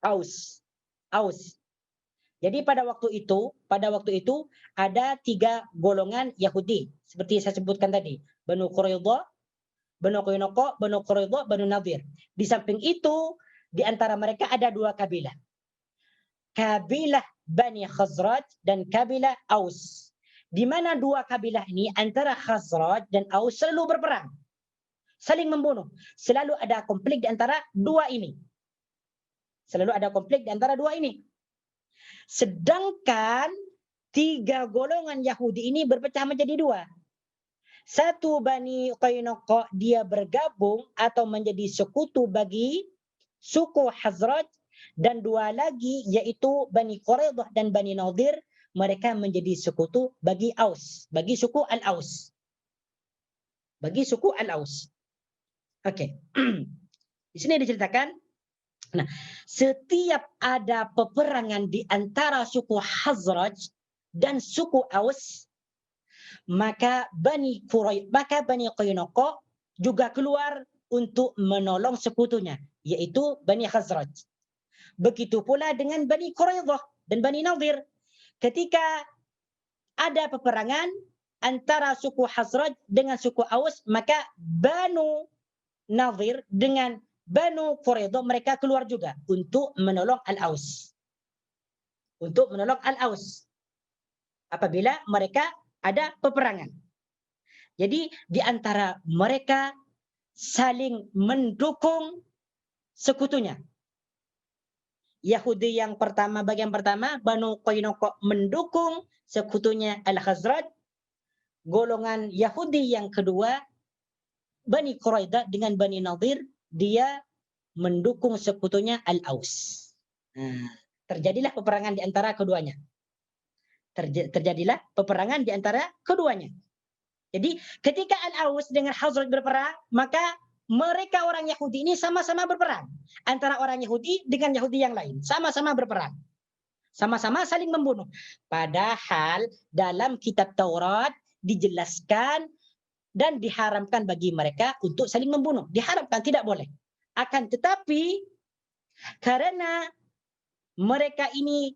Aus. Jadi pada waktu itu ada 3 golongan Yahudi seperti saya sebutkan tadi, Banu Quraidah, Banu Qaynuqa, Banu Quraidah, Banu Nadir. Di samping itu di antara mereka ada 2 kabilah. Kabilah Bani Khazraj dan kabilah Aus. di mana dua kabilah ini antara Khazraj dan Aus selalu berperang, saling membunuh. Selalu ada konflik di antara dua ini. Selalu ada konflik di antara dua ini. Sedangkan tiga golongan Yahudi ini berpecah menjadi dua. Satu Bani Qainuqa dia bergabung atau menjadi sekutu bagi suku Khazraj, dan dua lagi yaitu Bani Quraidah dan Bani Nadir, mereka menjadi sekutu bagi Aus, bagi suku Al-Aus. Bagi suku Al-Aus. Oke. Di sini diceritakan, nah, setiap ada peperangan di antara suku Khazraj dan suku Aus, maka Bani Qainuqa juga keluar untuk menolong sekutunya, yaitu Bani Khazraj. Begitu pula dengan Bani Quraidah dan Bani Nadir. Ketika ada peperangan antara suku Khazraj dengan suku Aus, maka Banu Nadir dengan Banu Quraidah mereka keluar juga untuk menolong Al-Aus. Untuk menolong Al-Aus apabila mereka ada peperangan. Jadi di antara mereka saling mendukung sekutunya. Yahudi yang pertama, bagian pertama, Banu Qainuqa mendukung sekutunya Al-Khazraj. Golongan Yahudi yang kedua, Bani Quraidah dengan Bani Nadir, dia mendukung sekutunya Al-Aus. Nah, terjadilah peperangan di antara keduanya. Terjadilah peperangan di antara keduanya. Jadi ketika Al-Aus dengan Khazraj berperang, maka mereka orang Yahudi ini sama-sama berperang. Antara orang Yahudi dengan Yahudi yang lain. Sama-sama berperang. Sama-sama saling membunuh. Padahal dalam kitab Taurat dijelaskan dan diharamkan bagi mereka untuk saling membunuh. Diharamkan, tidak boleh. Akan tetapi karena mereka ini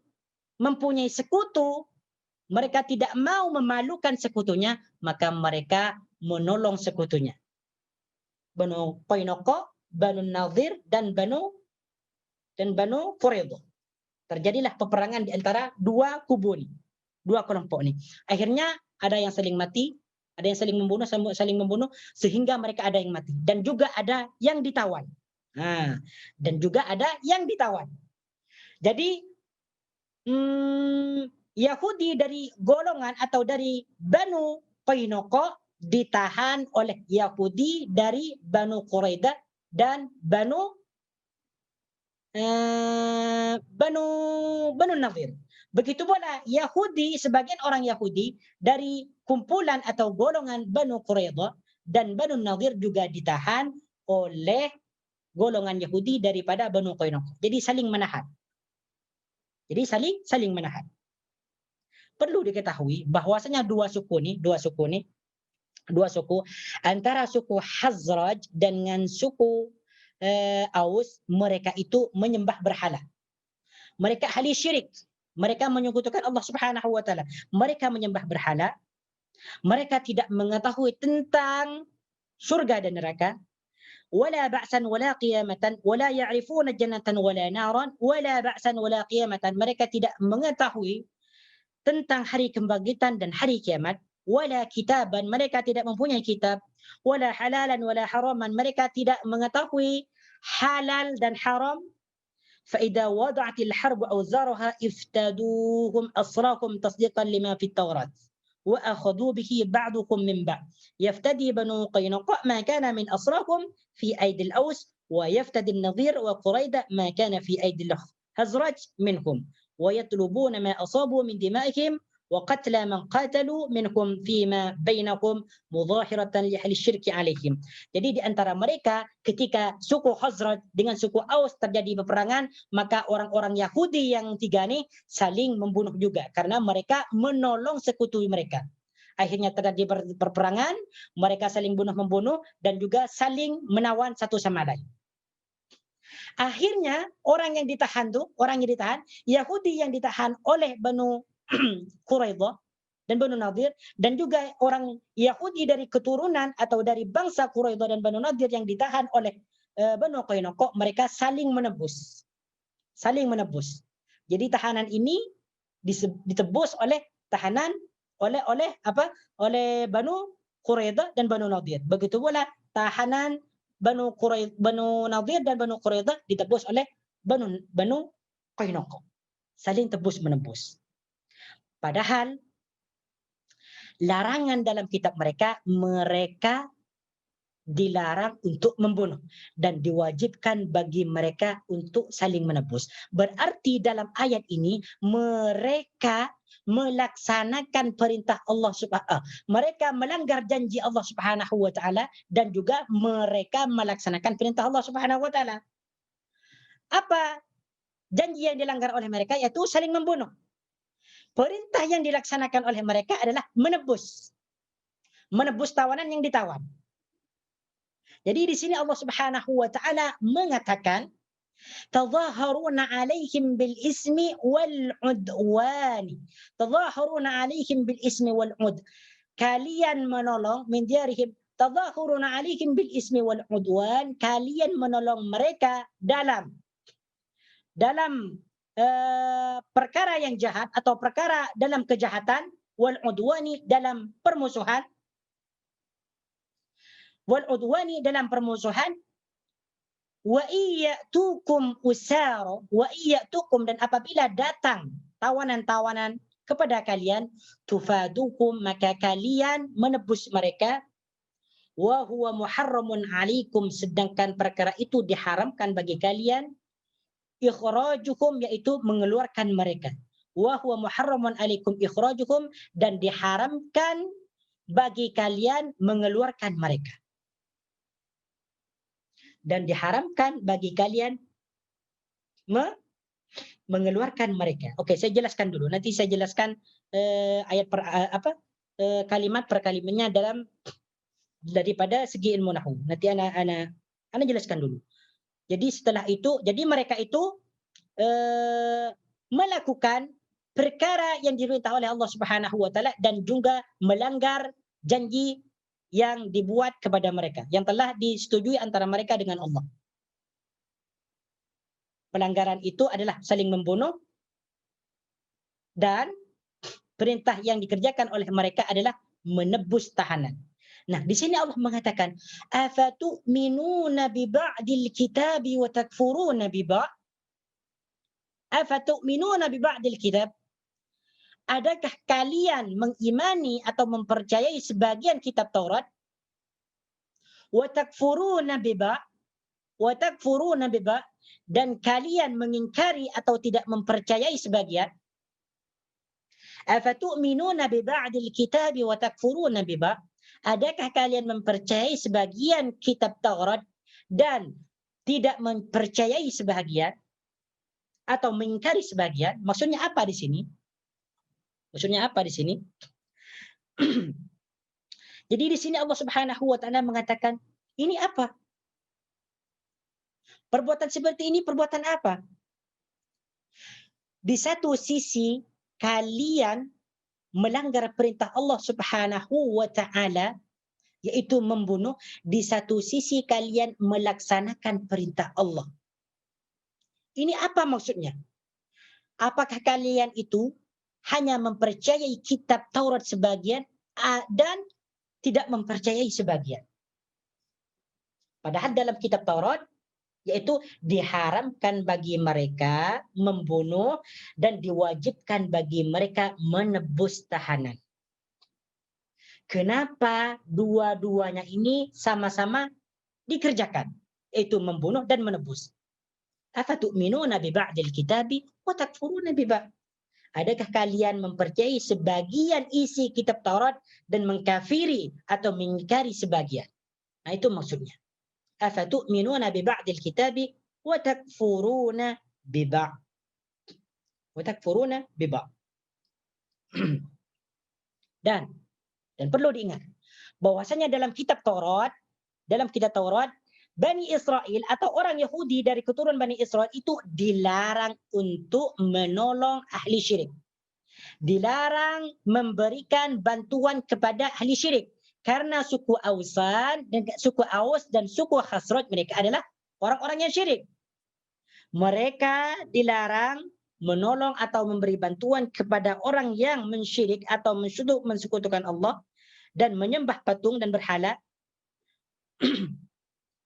mempunyai sekutu, mereka tidak mau memalukan sekutunya, maka mereka menolong sekutunya. Banu Qainuqa, Banu Nadir dan Banu Quraidah. Terjadilah peperangan di antara dua kubu ini, dua kelompok ini. Akhirnya ada yang saling mati, ada yang saling membunuh sehingga mereka ada yang mati dan juga ada yang ditawan. Nah, dan juga ada yang ditawan. Jadi Yahudi dari golongan atau dari Banu Qainuqa ditahan oleh Yahudi dari Banu Quraidah dan Banu Nadir. Begitu pula Yahudi, sebagian orang Yahudi dari kumpulan atau golongan Banu Quraidah dan Banu Nadir juga ditahan oleh golongan Yahudi daripada Banu Qainuqa. Jadi saling menahan. Jadi saling menahan. Perlu diketahui bahwasanya dua suku antara suku Khazraj dengan suku Aus, mereka itu menyembah berhala. Mereka ahli syirik. Mereka menyekutukan Allah Subhanahu wa taala. Mereka menyembah berhala. Mereka tidak mengetahui tentang surga dan neraka. Wala ba'san wala qiyamatan wala ya'rifuna jannatan wala naran wala ba'san wala qiyamatan. Mereka tidak mengetahui tentang hari kebangkitan dan hari kiamat. Wala kitaban, mereka tidak mempunyai kitab. Wala halalan wala haraman, mereka tidak mengetahui halal dan haram. فإذا وضعت الحرب أوزارها افتدوهم أسراكم تصديقا لما في التوراة وأخذوا به بعضكم من بعض يفتدي بنو قينقاع ما كان من أسراكم في أيدي الأوس ويفتدي النظير وقريدة ما كان في أيدي الخزرج منهم ويطلبون ما أصابوا من دمائهم وقتل من قاتلوا منكم فيما بينكم مظاهرة لأهل الشرك عليهم. Jadi di antara mereka ketika suku Khazraj dengan suku Aus terjadi peperangan, maka orang-orang Yahudi yang tiga ini saling membunuh juga karena mereka menolong sekutu mereka. Akhirnya terjadi peperangan, mereka saling bunuh-membunuh dan juga saling menawan satu sama lain. Akhirnya orang yang ditahan, Yahudi yang ditahan oleh Banu Quraidah dan Banu Nadir, dan juga orang Yahudi dari keturunan atau dari bangsa Quraidah dan Banu Nadir yang ditahan oleh Banu Qainuqa, mereka saling menebus. Jadi tahanan ini ditebus oleh tahanan oleh Banu Quraidah dan Banu Nadir. Begitu pula tahanan Banu Nadir dan Banu Quraidah ditebus oleh Banu Qainuqa. Saling tebus menebus. Padahal larangan dalam kitab mereka dilarang untuk membunuh dan diwajibkan bagi mereka untuk saling menebus. Berarti dalam ayat ini mereka melaksanakan perintah Allah mereka melanggar janji Allah Subhanahu wa taala dan juga mereka melaksanakan perintah Allah Subhanahu wa taala. Apa janji yang dilanggar oleh mereka? Yaitu saling membunuh. Perintah yang dilaksanakan oleh mereka adalah menebus tawanan yang ditawan. Jadi di sini Allah Subhanahu wa taala mengatakan tadhaharuna 'alaihim bil ismi wal 'udwan. Tadhaharuna 'alaihim bil ismi wal 'ud. Kalian menolong min diarihim tadhahuruna 'alaihim bil ismi wal 'udwan. Kalian menolong mereka dalam perkara yang jahat atau perkara dalam kejahatan, wal 'udwani dalam permusuhan, wal 'udwani dalam permusuhan, wa iyatukum usara, wa iyatukum dan apabila datang tawanan-tawanan kepada kalian, tufadukum maka kalian menebus mereka, wa huwa muharramun 'alaikum sedangkan perkara itu diharamkan bagi kalian, ikhrajukum yaitu mengeluarkan mereka, wa huwa muharramun 'alaikum ikhrajukum dan diharamkan bagi kalian mengeluarkan mereka. Dan diharamkan bagi kalian mengeluarkan mereka. Oke, saya jelaskan dulu. Nanti saya jelaskan kalimat per kalimatnya daripada segi ilmu nahwu. Nanti ana jelaskan dulu. Jadi setelah itu, jadi mereka itu melakukan perkara yang diperintah oleh Allah Subhanahu wa taala dan juga melanggar janji yang dibuat kepada mereka, yang telah disetujui antara mereka dengan Allah. Pelanggaran itu adalah saling membunuh dan perintah yang dikerjakan oleh mereka adalah menebus tahanan. Nah, di sini Allah mengatakan, afatu'minuna bi ba'dil kitabi wa takfuruna bi ba'd? Afatu'minuna bi ba'dil kitab? Adakah kalian mengimani atau mempercayai sebagian kitab Taurat? Wa takfuruna bi ba'd? Wa takfuruna bi ba'd? Dan kalian mengingkari atau tidak mempercayai sebagian? Afatu'minuna bi ba'dil kitabi wa takfuruna bi ba'd? Adakah kalian mempercayai sebagian kitab Taurat dan tidak mempercayai sebagian atau mengingkari sebagian? Maksudnya apa di sini? Maksudnya apa di sini? Jadi di sini Allah Subhanahu wa taala mengatakan, ini apa? Perbuatan seperti ini perbuatan apa? Di satu sisi kalian melanggar perintah Allah Subhanahu wa taala yaitu membunuh, di satu sisi kalian melaksanakan perintah Allah. Ini apa maksudnya? Apakah kalian itu hanya mempercayai kitab Taurat sebagian dan tidak mempercayai sebagian? Padahal dalam kitab Taurat yaitu diharamkan bagi mereka membunuh dan diwajibkan bagi mereka menebus tahanan. Kenapa dua-duanya ini sama-sama dikerjakan? Yaitu membunuh dan menebus. Afatu'minuna bi ba'dil kitabi wa takfuruna bi ba'd? Adakah kalian mempercayai sebagian isi kitab Taurat dan mengkafiri atau mengingkari sebagian? Nah, itu maksudnya. Afatu'minuna bi ba'dil kitabi wa takfuruna bi ba'd? Wa takfuruna bi ba'd. Dan perlu diingat bahwasanya dalam kitab Taurat, Bani Israel atau orang Yahudi dari keturunan Bani Israel itu dilarang untuk menolong ahli syirik. Dilarang memberikan bantuan kepada ahli syirik. Karena suku Aus dan suku Khazraj mereka adalah orang-orang yang syirik. Mereka dilarang menolong atau memberi bantuan kepada orang yang mensyirik atau mensekutukan Allah dan menyembah patung dan berhala.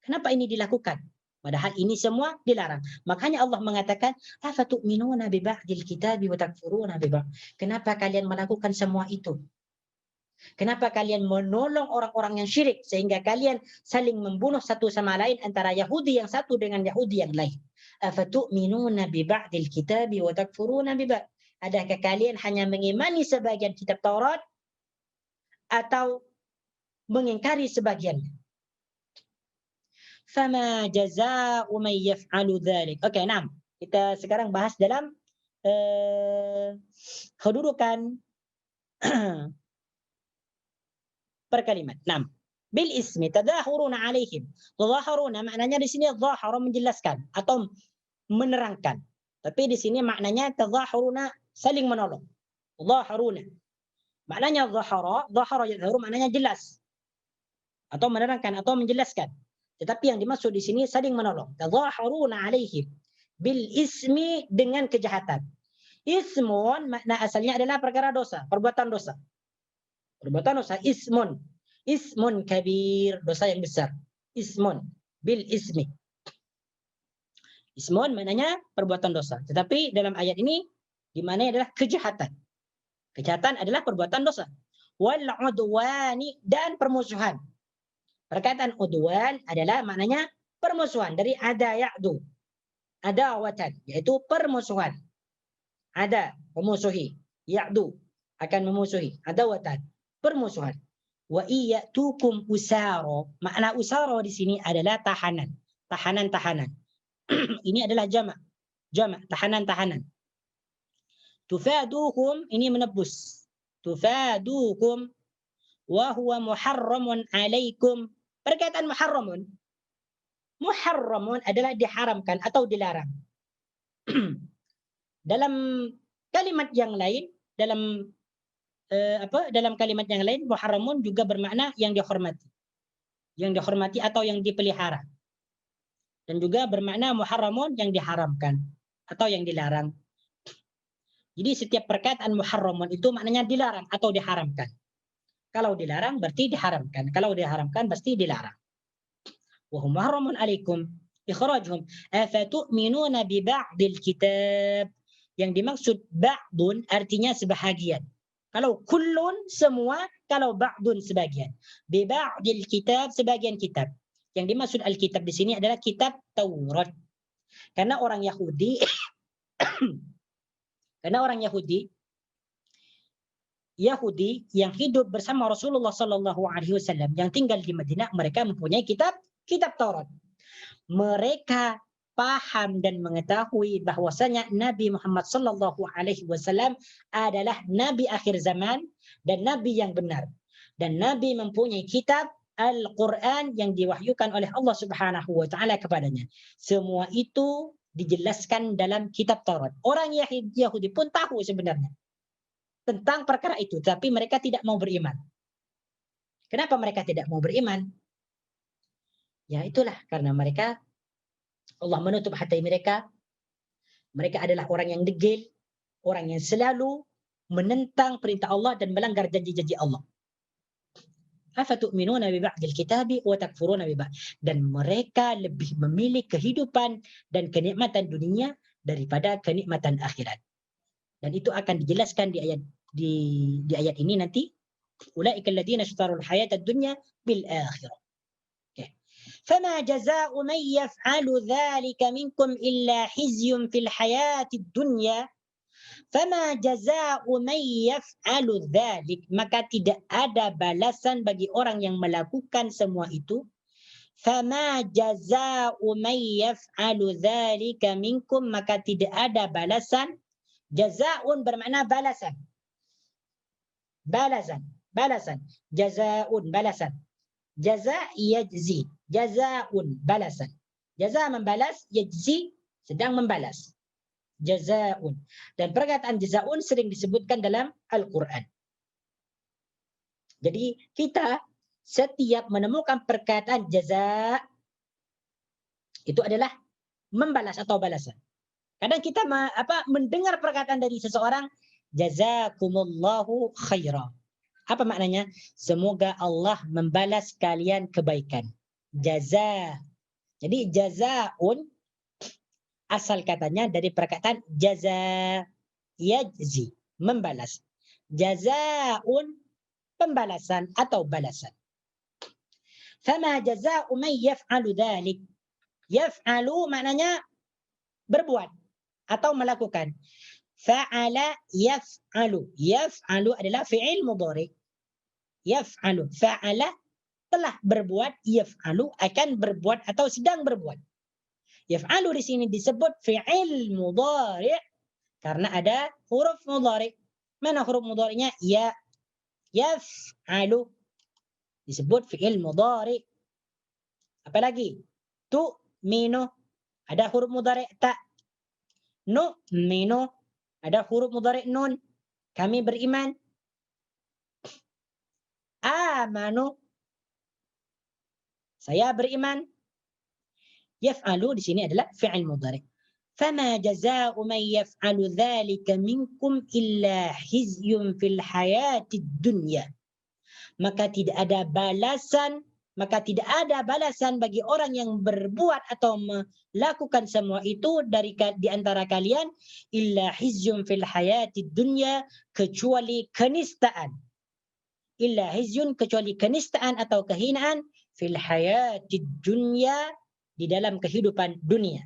Kenapa ini dilakukan? Padahal ini semua dilarang. Makanya Allah mengatakan, afatu'minuna bi ba'dil kitabi wa takfuruna bi ba'd. Kenapa kalian melakukan semua itu? Kenapa kalian menolong orang-orang yang syirik sehingga kalian saling membunuh satu sama lain antara Yahudi yang satu dengan Yahudi yang lain? Afatu'minuna bi ba'dil kitabi wa takfuruna bi ba'd. Adakah kalian hanya mengimani sebagian kitab Taurat atau mengingkari sebagiannya? Fama jazaa'u man yaf'alu dzalik. Oke, nah. Kita sekarang bahas dalam kedudukan per kalimat. 6. Bil ismi tadahuruna alaihim. Tadahuruna maknanya di sini dhahara menjelaskan atau menerangkan. Tapi di sini maknanya tadahuruna saling menolong. Dhaharuna. Maknanya dhahara yadhharu maknanya jelas. Atau menerangkan atau menjelaskan. Tetapi yang dimaksud di sini saling menolong. Tadhaharuna alaihim bil ismi dengan kejahatan. Ismun makna asalnya adalah perkara dosa, perbuatan dosa. Perbuatan dosa ismun. Ismun kabir, dosa yang besar. Ismun bil ismi. Ismun maknanya perbuatan dosa. Tetapi dalam ayat ini di mana adalah kejahatan. Kejahatan adalah perbuatan dosa. Wal udwani dan permusuhan. Perkataan udwan adalah maknanya permusuhan dari ada ya'du. Adawatan, yaitu permusuhan. Ada, memusuhi. Ya'du, akan memusuhi. Adawatan, permusuhan. Wa iyatukum usaro. Makna usaro di sini adalah tahanan. Tahanan-tahanan. Ini adalah jamak. Jamak, tahanan-tahanan. Tufaduhum, ini menebus. Tufaduhum wa huwa muharramun alaikum. Perkataan muharramun. Muharramun adalah diharamkan atau dilarang. Dalam kalimat yang lain, dalam kalimat yang lain muharramun juga bermakna yang dihormati. Yang dihormati atau yang dipelihara. Dan juga bermakna muharramun yang diharamkan atau yang dilarang. Jadi setiap perkataan muharramun itu maknanya dilarang atau diharamkan. Kalau dilarang berarti diharamkan. Kalau diharamkan pasti dilarang. Wa hum muharramun alaikum ikhrajhum afatu'minuna bi ba'dil kitab. Yang dimaksud ba'dun artinya sebahagian. Kalau kullun semua, kalau ba'dun sebagian. Bi ba'dil kitab sebagian kitab. Yang dimaksud Alkitab di sini adalah kitab Taurat. Karena orang Yahudi yang hidup bersama Rasulullah Sallallahu Alaihi Wasallam yang tinggal di Madinah, mereka mempunyai kitab Taurat. Mereka paham dan mengetahui bahwasanya Nabi Muhammad Sallallahu Alaihi Wasallam adalah Nabi akhir zaman dan Nabi yang benar. Dan Nabi mempunyai kitab Al-Quran yang diwahyukan oleh Allah Subhanahu Wa Taala kepadanya. Semua itu dijelaskan dalam kitab Taurat. Orang Yahudi pun tahu sebenarnya tentang perkara itu, tapi mereka tidak mau beriman. Kenapa mereka tidak mau beriman? Ya itulah karena mereka, Allah menutup hati mereka. Mereka adalah orang yang degil, orang yang selalu menentang perintah Allah dan melanggar janji-janji Allah. Afatu'minuna bi ba'dil kitabi wa takfuruna bi ba'd. Dan mereka lebih memilih kehidupan dan kenikmatan dunia daripada kenikmatan akhirat. Dan itu akan dijelaskan di ayat ini nanti. Ulaika alladziina ishtarul hayatad dunya bil akhirah. فما جزاء من يفعل ذلك منكم إلا خزي في الحياة الدنيا. فما جزاء من يفعل ذلك, maka tidak ada balasan bagi orang yang melakukan semua itu. فما جزاء من يفعل ذلك منكم, maka tidak ada balasan. Jazaun bermakna balasan. Balasan. Jazaun balasan. Jaza yajzi. Jazaun balasan. Jaza membalas, yajzi sedang membalas. Jazaun. Dan perkataan jazaun sering disebutkan dalam Al-Quran. Jadi kita setiap menemukan perkataan jaza itu adalah membalas atau balasan. Kadang kita mendengar perkataan dari seseorang, jazakumullahu khaira. Apa maknanya? Semoga Allah membalas kalian kebaikan. Jaza. Jadi jazaun asal katanya dari perkataan jaza, yajzi, membalas. Jazaun pembalasan atau balasan. Fama jaza'u man yaf'alu dzalik. Yaf'alu maknanya berbuat atau melakukan. Fa'ala yaf'alu. Yaf'alu adalah fi'il mudhari. Yaf'alu. Fa'ala telah berbuat, yaf'alu akan berbuat atau sedang berbuat. Yaf'alu di sini disebut fi'il mudhari karena ada huruf mudhari. Mana huruf mudhari'nya? Ya. Yaf'alu disebut fi'il mudhari. Apalagi? Tu'minu ada huruf mudhari ta. Nu'minu ada huruf mudhari nun. Kami beriman. Amanu saya beriman. Yaf'alu di sini adalah fi'il mudhari. Fama jazaa'u man yaf'alu dzalika minkum illa khizyun fil hayatid dunya. Maka tidak ada balasan bagi orang yang berbuat atau melakukan semua itu di antara kalian illa khizyun fil hayatid dunya, kecuali kenistaan. Illa khizyun, kecuali kenistaan atau kehinaan fil hayatid dunya, di dalam kehidupan dunia.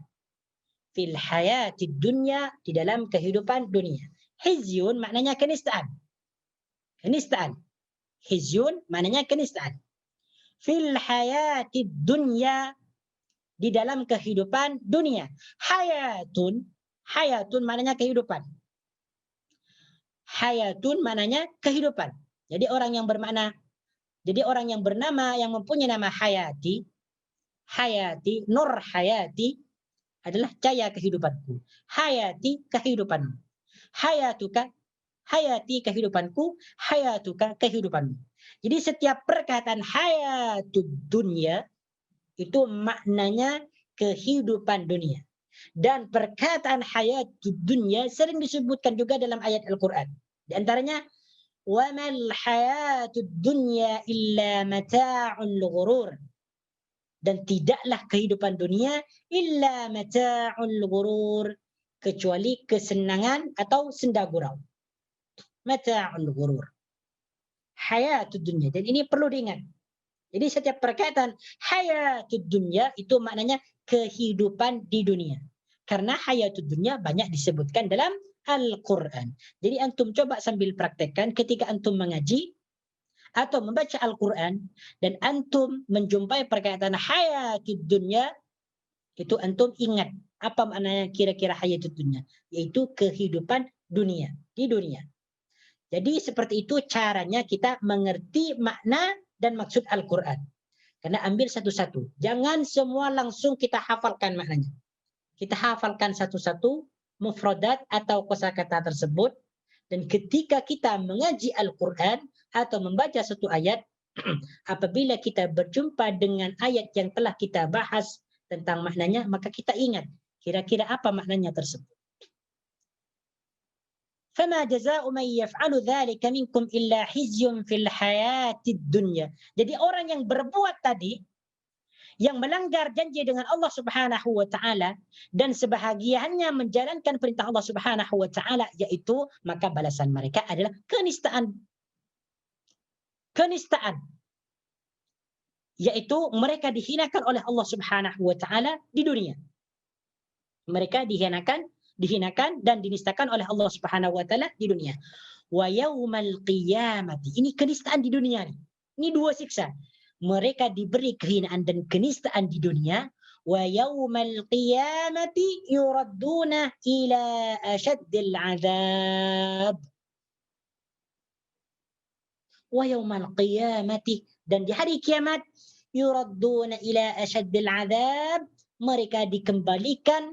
Fil hayatid dunya, di dalam kehidupan dunia. Khizyun maknanya kenistaan. Kenistaan. Khizyun maknanya kenistaan. Fil hayatid dunya, di dalam kehidupan dunia. Hayatun maknanya kehidupan. Hayatun maknanya kehidupan. Jadi orang yang bernama yang mempunyai nama Hayati, Nur Hayati adalah cahaya kehidupanku. Hayati kehidupanmu. Hayatuka, hayati kehidupanku, hayatuka kehidupanmu. Jadi setiap perkataan hayatud dunya itu maknanya kehidupan dunia. Dan perkataan hayatud dunya sering disebutkan juga dalam ayat Al-Quran. Di antaranya, وَمَا الْحَيَاةُ الدُّنْيَا إِلَّا مَتَاعٌ الْغُرُورِ. Dan tidaklah kehidupan dunia illa mata'ul ghurur, kecuali kesenangan atau senda gurau. Mata'ul ghurur. Hayatud dunya. Dan ini perlu diingat. Jadi setiap perkataan hayatud dunya itu maknanya kehidupan di dunia. Karena hayatud dunya banyak disebutkan dalam Al-Quran. Jadi antum coba sambil praktekkan ketika antum mengaji atau membaca Al-Quran dan antum menjumpai perkataan hayatud dunya, itu antum ingat apa maknanya kira-kira hayatud dunya, yaitu kehidupan dunia, di dunia. Jadi seperti itu caranya kita mengerti makna dan maksud Al-Quran. Karena ambil satu-satu. Jangan semua langsung kita hafalkan maknanya. Kita hafalkan satu-satu mufradat atau kosakata tersebut. Dan ketika kita mengaji Al-Quran atau membaca satu ayat, apabila kita berjumpa dengan ayat yang telah kita bahas tentang maknanya, maka kita ingat kira-kira apa maknanya tersebut. فَمَا جَزَاءُ مَنْ يَفْعَلُ ذَلِكَ مِنْكُمْ إِلَّا خِزْيٌ فِي الْحَيَاةِ الدُّنْيَا. Jadi orang yang berbuat tadi, yang melanggar janji dengan Allah Subhanahu wa taala dan sebahagiannya menjalankan perintah Allah Subhanahu wa taala, yaitu maka balasan mereka adalah kenistaan. Kenistaan. Yaitu mereka dihinakan oleh Allah Subhanahu wa taala di dunia. Mereka dihinakan dan dinistakan oleh Allah Subhanahu wa taala di dunia. Wa yaumal qiyamati. Ini kenistaan di dunia nih. Ini dua siksa. Mereka diberi kehinaan dan kenistaan di dunia. Wa yaumal qiyamati yuradduna ila ashaddil azab. Wa yaumal qiyamati, dan di hari kiamat, yuradduna ila ashaddil azab, mereka dikembalikan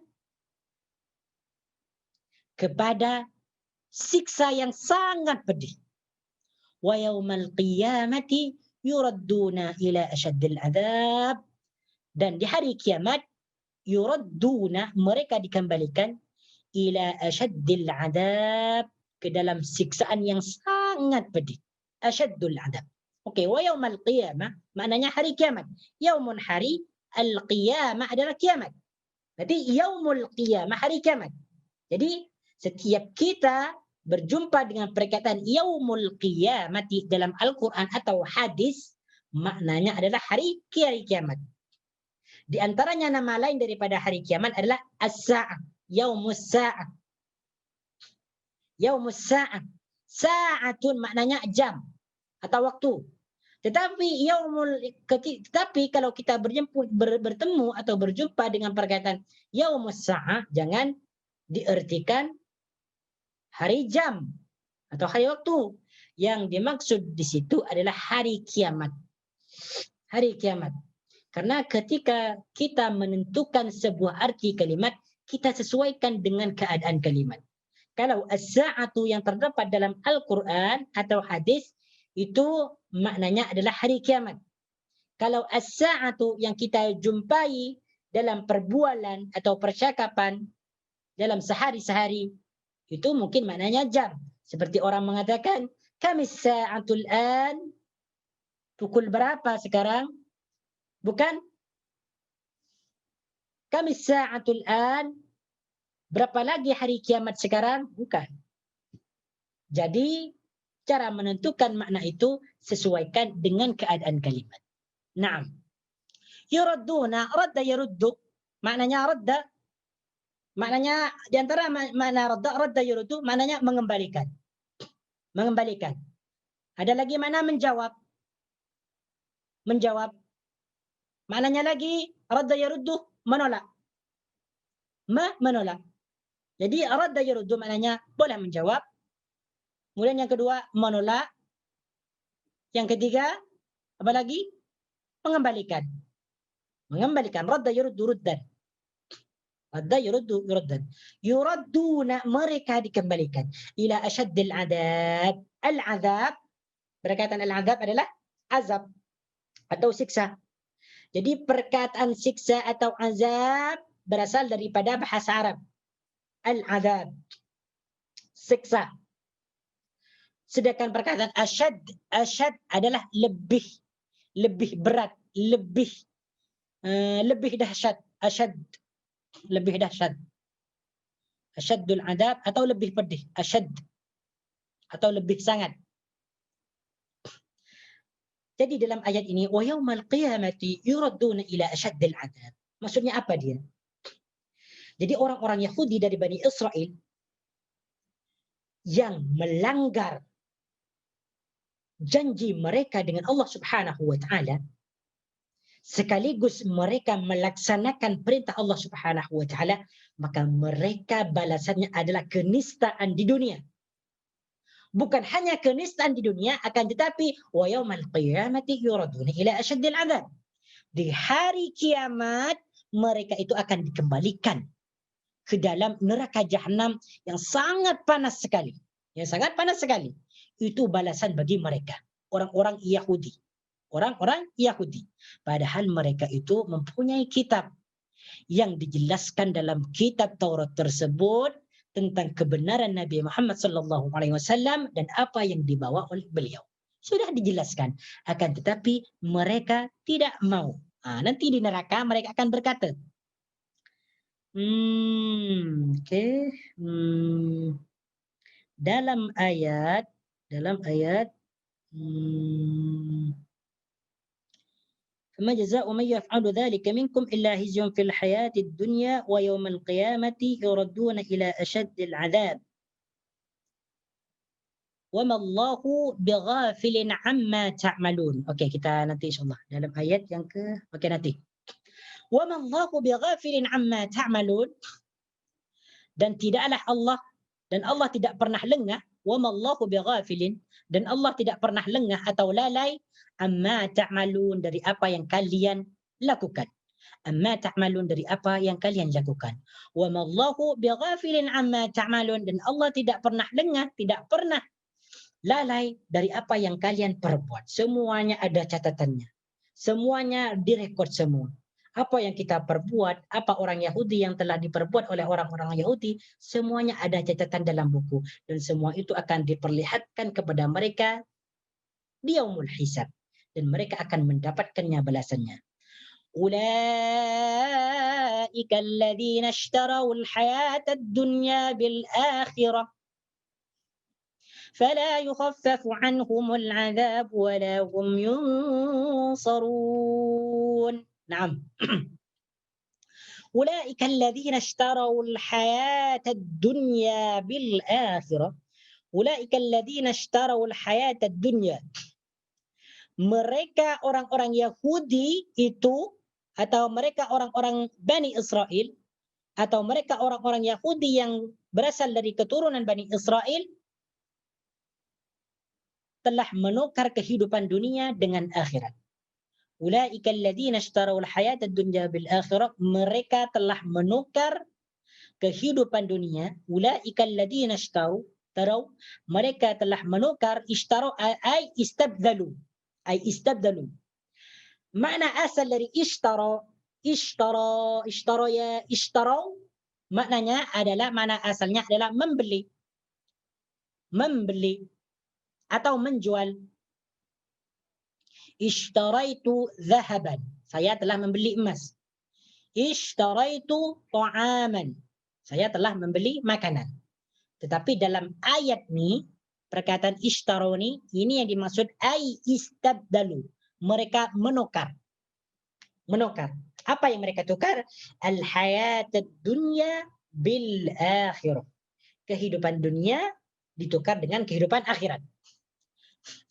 kepada siksa yang sangat pedih. Wa yaumal qiyamati yuradduna ila ashaddil azab, dan di hari kiamat yuradduna, mereka dikembalikan ila asyaddil adab, ke dalam siksaan yang sangat pedih. Asyaddul adab. Okey, wa yaumal qiyamah maknanya hari kiamat. Yaumun hari, al-qiyamah adalah kiamat. Jadi yaumul qiyamah hari kiamat. Jadi setiap kita berjumpa dengan perkataan yaumul qiyamati dalam Al-Quran atau hadis, maknanya adalah hari kiamat. Di antaranya nama lain daripada hari kiamat adalah as-sa'ah, yaumus sa'ah. Yaumus sa'ah. Sa'atun maknanya jam atau waktu. Tetapi kalau kita bertemu atau berjumpa dengan perkataan yaumus sa'ah, jangan diartikan hari jam atau hari waktu. Yang dimaksud di situ adalah hari kiamat. Hari kiamat. Karena ketika kita menentukan sebuah arti kalimat, kita sesuaikan dengan keadaan kalimat. Kalau as-sa'atu yang terdapat dalam Al-Quran atau hadis, itu maknanya adalah hari kiamat. Kalau as-sa'atu yang kita jumpai dalam perbualan atau percakapan dalam sehari-sehari, itu mungkin maknanya jam. Seperti orang mengatakan, kamis sa'atul an, pukul berapa sekarang? Bukan? Kamis sa'atul an, berapa lagi hari kiamat sekarang? Bukan. Jadi, cara menentukan makna itu sesuaikan dengan keadaan kalimat. Naam. Yuradduna, radda yaruddu. Maknanya radda. Maknanya di antara makna radda yuruddu maknanya mengembalikan. Mengembalikan. Ada lagi makna menjawab. Menjawab. Maknanya lagi radda yaruddu menolak. Menolak. Jadi radda yaruddu maknanya boleh menjawab. Kemudian yang kedua menolak. Yang ketiga apa lagi? Mengembalikan. Mengembalikan. Radda yaruddu ruddan. Radda yuruddu yuruddan. Yuradduna, mereka dikembalikan. Ila asyaddil adab. Al-adab, perkataan al-adab adalah azab atau siksa. Jadi perkataan siksa atau azab berasal daripada bahasa Arab. Al-adab, siksa. Sedangkan perkataan asyad adalah lebih berat, lebih dahsyat. Asyad, lebih dahsyat. Asyaddul adab atau lebih pedih. Asyad atau lebih sangat. Jadi dalam ayat ini, wa yaumal qiyamati yuradduna ila asyaddil adab. Maksudnya apa dia? Jadi orang-orang Yahudi dari Bani Israel yang melanggar janji mereka dengan Allah Subhanahu wa taala, sekaligus mereka melaksanakan perintah Allah Subhanahu wa taala, maka mereka balasannya adalah kenistaan di dunia. Bukan hanya kenistaan di dunia, akan tetapi wa yaumal qiyamati yuraduna ila asyaddil adzab. Di hari kiamat mereka itu akan dikembalikan ke dalam neraka jahanam yang sangat panas sekali. Yang sangat panas sekali. Itu balasan bagi mereka, orang-orang Yahudi. Orang-orang Yahudi. Padahal mereka itu mempunyai kitab yang dijelaskan dalam kitab Taurat tersebut tentang kebenaran Nabi Muhammad SAW dan apa yang dibawa oleh beliau. Sudah dijelaskan. Akan tetapi mereka tidak mau. Nanti di neraka mereka akan berkata, dalam ayat فما جزاء من يفعل ذلك منكم إلا خزي في الحياة الدنيا ويوم القيامة يردون إلى أشد العذاب وما الله بغافل عما تعملون. Okey, kita nanti insyaallah dalam ayat yang nanti. وما الله بغافل عما تعملون, dan tidaklah Allah, dan Allah tidak pernah lengah, وما الله بغافل, dan Allah tidak pernah lengah atau lalai, amma ta'malun, dari apa yang kalian lakukan. Amma ta'malun, dari apa yang kalian lakukan. Wa mallahu bighafilin amma ta'malun, dan Allah tidak pernah lengah, tidak pernah lalai dari apa yang kalian perbuat. Semuanya ada catatannya. Semuanya direkod semua. apa yang kita perbuat, apa orang Yahudi yang telah diperbuat oleh orang-orang Yahudi, semuanya ada catatan dalam buku. Dan semua itu akan diperlihatkan kepada mereka di yaumul hisab. Dan mereka akan mendapatkannya balasannya. أولئك الذين اشتروا الحياة الدنيا بالآخرة فلا يخفف عنهم العذاب ولا هم ينصرون. نعم. أولئك الذين اشتروا الحياة الدنيا بالآخرة. أولئك الذين اشتروا الحياة الدنيا. Mereka orang-orang Yahudi itu, atau mereka orang-orang Bani Israel, atau mereka orang-orang Yahudi yang berasal dari keturunan Bani Israel, telah menukar kehidupan dunia dengan akhirat. Ulaika alladziina ishtarawul hayatad dunya bil akhirah. Mereka telah menukar kehidupan dunia. Ulaika alladziina ishtaru, mereka telah menukar, ishtaru ay istabdalu. Ay istabdalu. Makna asal dari ishtara, ishtarau, maknanya adalah, makna asalnya adalah membeli. Membeli atau menjual. Ishtaraitu zahaban. Saya telah membeli emas. Ishtaraitu ta'aman. Saya telah membeli makanan. Tetapi dalam ayat ini, perkataan ishtaroni, ini yang dimaksud ay istabdalu. Mereka menukar. Menukar. Apa yang mereka tukar? Al-hayatad dunya bil akhirah. Kehidupan dunia ditukar dengan kehidupan akhirat.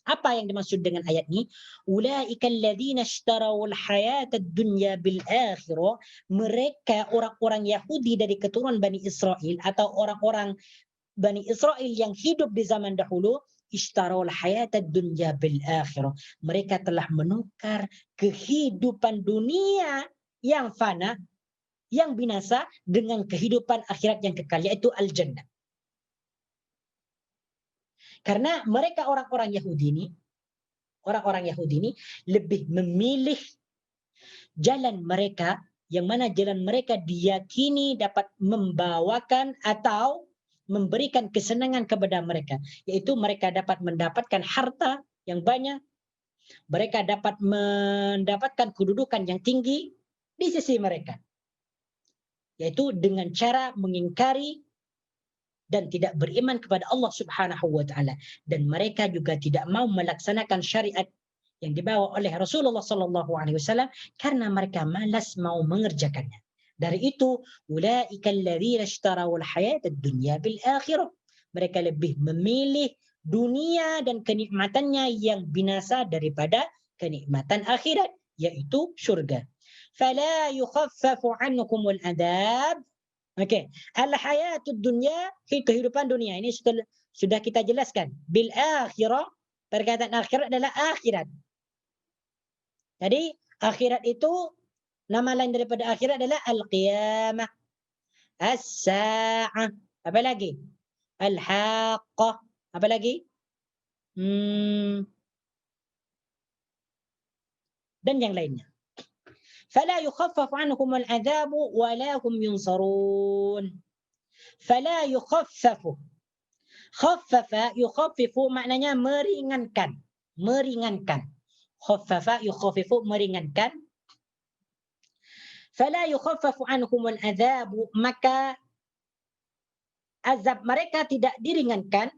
Apa yang dimaksud dengan ayat ini? Ulaika alladzina ishtarawul hayatad dunya bil akhirah. Mereka orang-orang Yahudi dari keturunan Bani Israel, atau orang-orang Bani Israel yang hidup di zaman dahulu, ishtarawul hayatad dunya bil akhirah. Mereka telah menukar kehidupan dunia yang fana, yang binasa, dengan kehidupan akhirat yang kekal, yaitu al-jannah. Karena mereka orang-orang Yahudi ini lebih memilih jalan mereka, yang mana jalan mereka diyakini dapat membawakan atau memberikan kesenangan kepada mereka, yaitu mereka dapat mendapatkan harta yang banyak, mereka dapat mendapatkan kedudukan yang tinggi di sisi mereka, yaitu dengan cara mengingkari dan tidak beriman kepada Allah Subhanahu wa taala, dan mereka juga tidak mau melaksanakan syariat yang dibawa oleh Rasulullah sallallahu alaihi wasallam karena mereka malas mau mengerjakannya. Dari itu, ulaika alladzina ishtarawul hayatad dunya bil akhirah. Mereka lebih memilih dunia dan kenikmatannya yang binasa daripada kenikmatan akhirat, yaitu syurga. Fala yukhaffafu anhumul adzab. Okey, al-hayatud dunya, kehidupan dunia ini sudah kita jelaskan. Bil akhirah, perkataan akhirat adalah akhirat. Jadi akhirat itu, nama lain daripada akhirat adalah al-qiyamah, as-sa'ah, apa lagi? Al-haqqah, apa lagi? Dan yang lainnya. فلا يخفف عنهم العذاب ولا هم ينصرون. فلا يخفف. خفف يخفف maknanya meringankan. Meringankan. خفف يخفف meringankan. فلا يخفف عنهم العذاب, maka azab mereka tidak diringankan.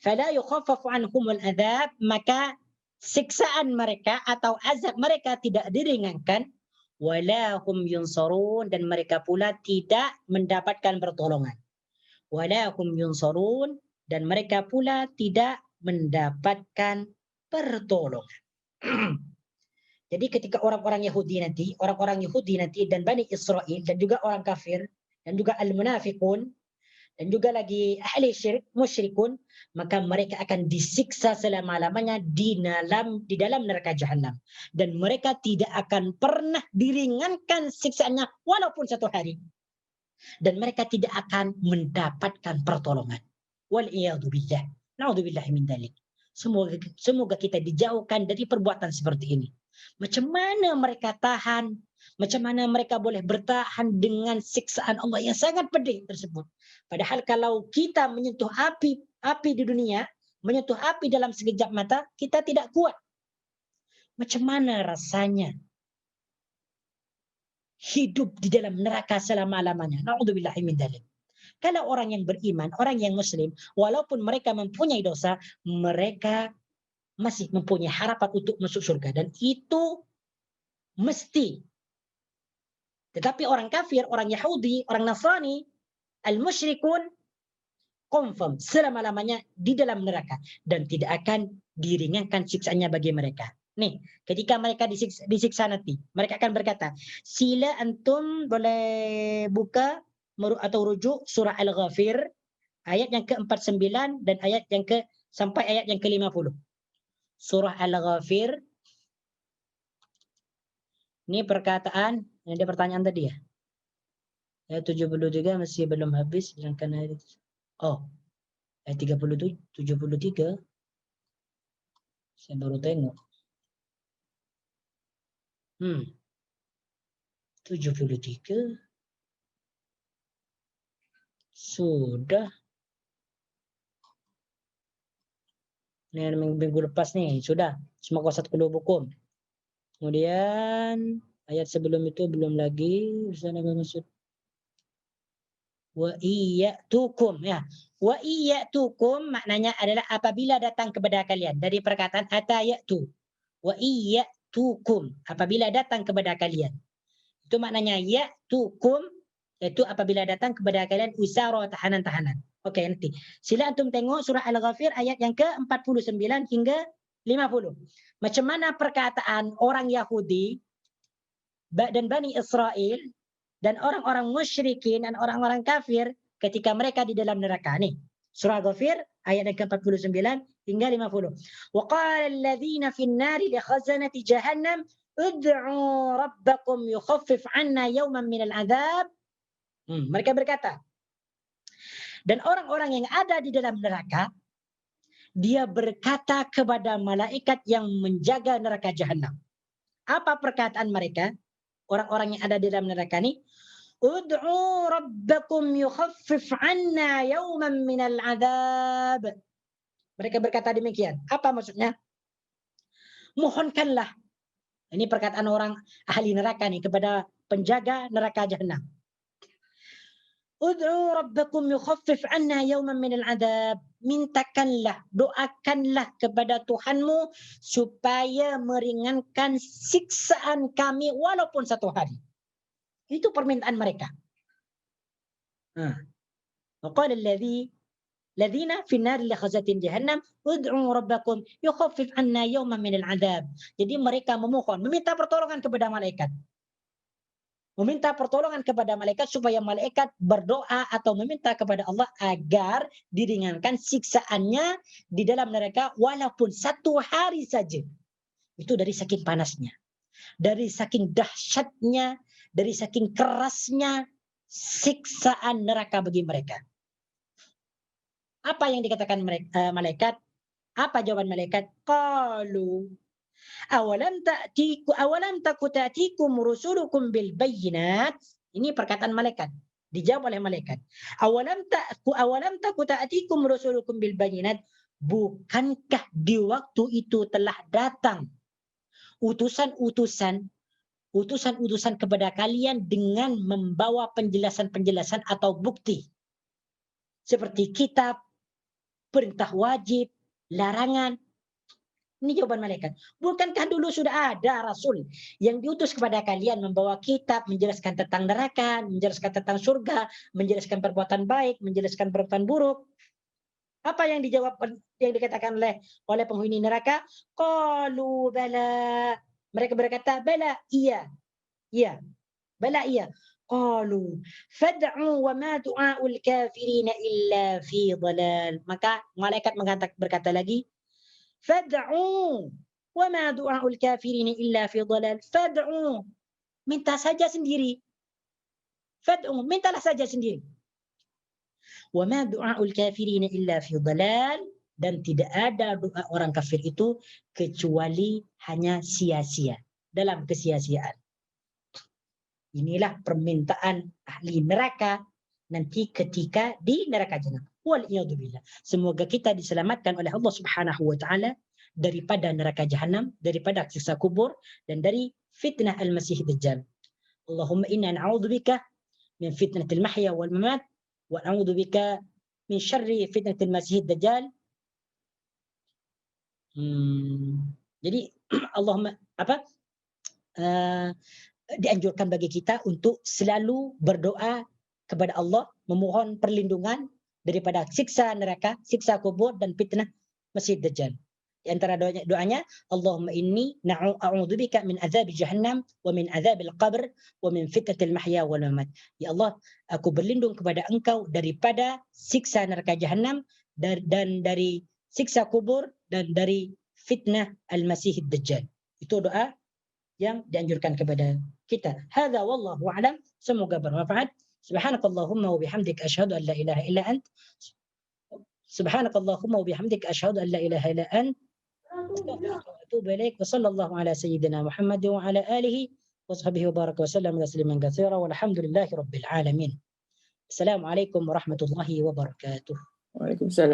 فلا يخفف عنهم العذاب, maka siksaan mereka atau azab mereka tidak diringankan. Wala hum yunsarun, dan mereka pula tidak mendapatkan pertolongan. Wala hum yunsarun, dan mereka pula tidak mendapatkan pertolongan. Jadi ketika orang-orang Yahudi nanti dan Bani Israel dan juga orang kafir dan juga al-munafiqun dan juga lagi ahli syirik, musyrikun, maka mereka akan disiksa selama-lamanya di dalam neraka jahanam, dan mereka tidak akan pernah diringankan siksaannya walaupun satu hari, dan mereka tidak akan mendapatkan pertolongan. Wal iyadu billah. Na'udzubillahi min dzalik. Semoga kita dijauhkan dari perbuatan seperti ini. Macam mana mereka tahan? Macam mana mereka boleh bertahan dengan siksaan Allah yang sangat pedih tersebut? Padahal kalau kita menyentuh api di dunia, menyentuh api dalam sekejap mata, kita tidak kuat. Macam mana rasanya hidup di dalam neraka selama-lamanya? Na'udzubillahi min dzalik. Kalau orang yang beriman, orang yang muslim, walaupun mereka mempunyai dosa, mereka masih mempunyai harapan untuk masuk surga. Dan itu mesti. Tetapi orang kafir, orang Yahudi, orang Nasrani, al-musyrikun, confirm selama-lamanya di dalam neraka. Dan tidak akan diringankan siksaannya bagi mereka. Nih, ketika mereka disiksa nanti, mereka akan berkata, sila antum boleh buka atau rujuk surah Al-Ghafir, ayat yang ke-49 dan ayat yang sampai ayat yang ke-50. Surah Al-Ghafir. Ini perkataan, ini ada pertanyaan tadi ya. Ayat 73 masih belum habis, sedangkan ayat ayat 73 saya baru tengok. 73 sudah. Ini minggu lepas nih, sudah. Semua kuasa qulubukum. Kemudian ayat sebelum itu belum lagi. Sana maksud wa iyatukum ya. Wa iyatukum maknanya adalah apabila datang kepada kalian. Dari perkataan atayatu. Wa iyatukum apabila datang kepada kalian. Itu maknanya yatukum, yaitu apabila datang kepada kalian usara, tahanan-tahanan. Oke, nanti. Sila antum tengok surah Al-Ghafir ayat yang ke-49 hingga 50. Macam mana perkataan orang Yahudi dan Bani Israel dan orang-orang musyrikin dan orang-orang kafir ketika mereka di dalam neraka. Nih, surah Al-Ghafir ayat yang ke-49 hingga 50. Wa qala alladhina fin nari li khazanati jahannam ud'u rabbakum yukhaffif 'anna yawman minal 'adzab. Mereka berkata, dan orang-orang yang ada di dalam neraka, dia berkata kepada malaikat yang menjaga neraka jahanam. Apa perkataan mereka? Orang-orang yang ada di dalam neraka ini, ud'u rabbakum yukhaffif 'anna yawman minal 'adzab. Mereka berkata demikian. Apa maksudnya? Mohonkanlah. Ini perkataan orang ahli neraka nih kepada penjaga neraka jahanam. Ud'u rabbakum yukhaffif 'anna yawman minal 'adzab. Mintakanlah, doakanlah kepada Tuhanmu supaya meringankan siksaan kami walaupun satu hari. Itu permintaan mereka. Waqala الذين في النار لخزنة جهنم ud'u rabbakum yukhaffif 'anna yawman minal 'adzab. Jadi mereka memohon, meminta pertolongan kepada malaikat. Meminta pertolongan kepada malaikat supaya malaikat berdoa atau meminta kepada Allah agar diringankan siksaannya di dalam neraka walaupun satu hari saja. Itu dari saking panasnya, dari saking dahsyatnya, dari saking kerasnya siksaan neraka bagi mereka. Apa yang dikatakan malaikat? Apa jawaban malaikat? Qalu awalam taku ta'tikum rusulukum bil bayyinat. Ini perkataan malaikat. Dijawab oleh malaikat. Awalam taku ta'tikum rusulukum bil bayyinat. Bukankah di waktu itu telah datang utusan-utusan kepada kalian dengan membawa penjelasan-penjelasan atau bukti. Seperti kitab, perintah wajib, larangan. Ini jawaban malaikat. Bukankah dulu sudah ada rasul yang diutus kepada kalian membawa kitab, menjelaskan tentang neraka, menjelaskan tentang surga, menjelaskan perbuatan baik, menjelaskan perbuatan buruk. Apa yang dijawab, yang dikatakan oleh penghuni neraka? Qalu bala. Mereka berkata, bala, iya. Iya. Bala, iya. Qalu fad'u wa ma du'aul kafirin illa fi dhalal. Maka malaikat berkata lagi, fad'u wa ma du'aul kafirin illa fi dhalal. Fad'u, minta saja sendiri. Fad'u, mintalah saja sendiri. Wa ma du'aul kafirin illa fi dhalal. dan tidak ada doa orang kafir itu kecuali hanya sia-sia, dalam kesia-siaan. Inilah permintaan ahli neraka nanti ketika di neraka jahanam. Wal'iyadzubillah. Semoga kita diselamatkan oleh Allah Subhanahu wa taala daripada neraka jahanam, daripada siksa kubur, dan dari fitnah al-Masih Dajjal. Allahumma inna na'udzubika min fitnatil mahya wal mamat wa na'udzubika min syarri fitnatil Masih Dajjal. Jadi Allahumma dianjurkan bagi kita untuk selalu berdoa kepada Allah, memohon perlindungan daripada siksa neraka, siksa kubur, dan fitnah Masih Dajjal. Di antara doanya, Allahumma inni a'udzubika min azab jahannam wa min azab al-qabr wa min fitnatil mahya wal mamat. Ya Allah, aku berlindung kepada Engkau daripada siksa neraka jahanam dan dari siksa kubur dan dari fitnah al-Masih Dajjal. Itu doa yang dianjurkan kepada kita. Hadza wallahu a'lam. Semoga bermanfaat. Subhanakallahumma wa bihamdika asyhadu an la ilaha illa ant. Subhanakallahumma wa bihamdika asyhadu an la ilaha illa ant. Atubu ilaik. Wa sallallahu ala sayyidina Muhammad wa ala alihi wa sahbihi wa baraka wa sallam tasliman katsira walhamdulillahi rabbil alamin. Assalamualaikum warahmatullahi wabarakatuh. Waalaikumsalam.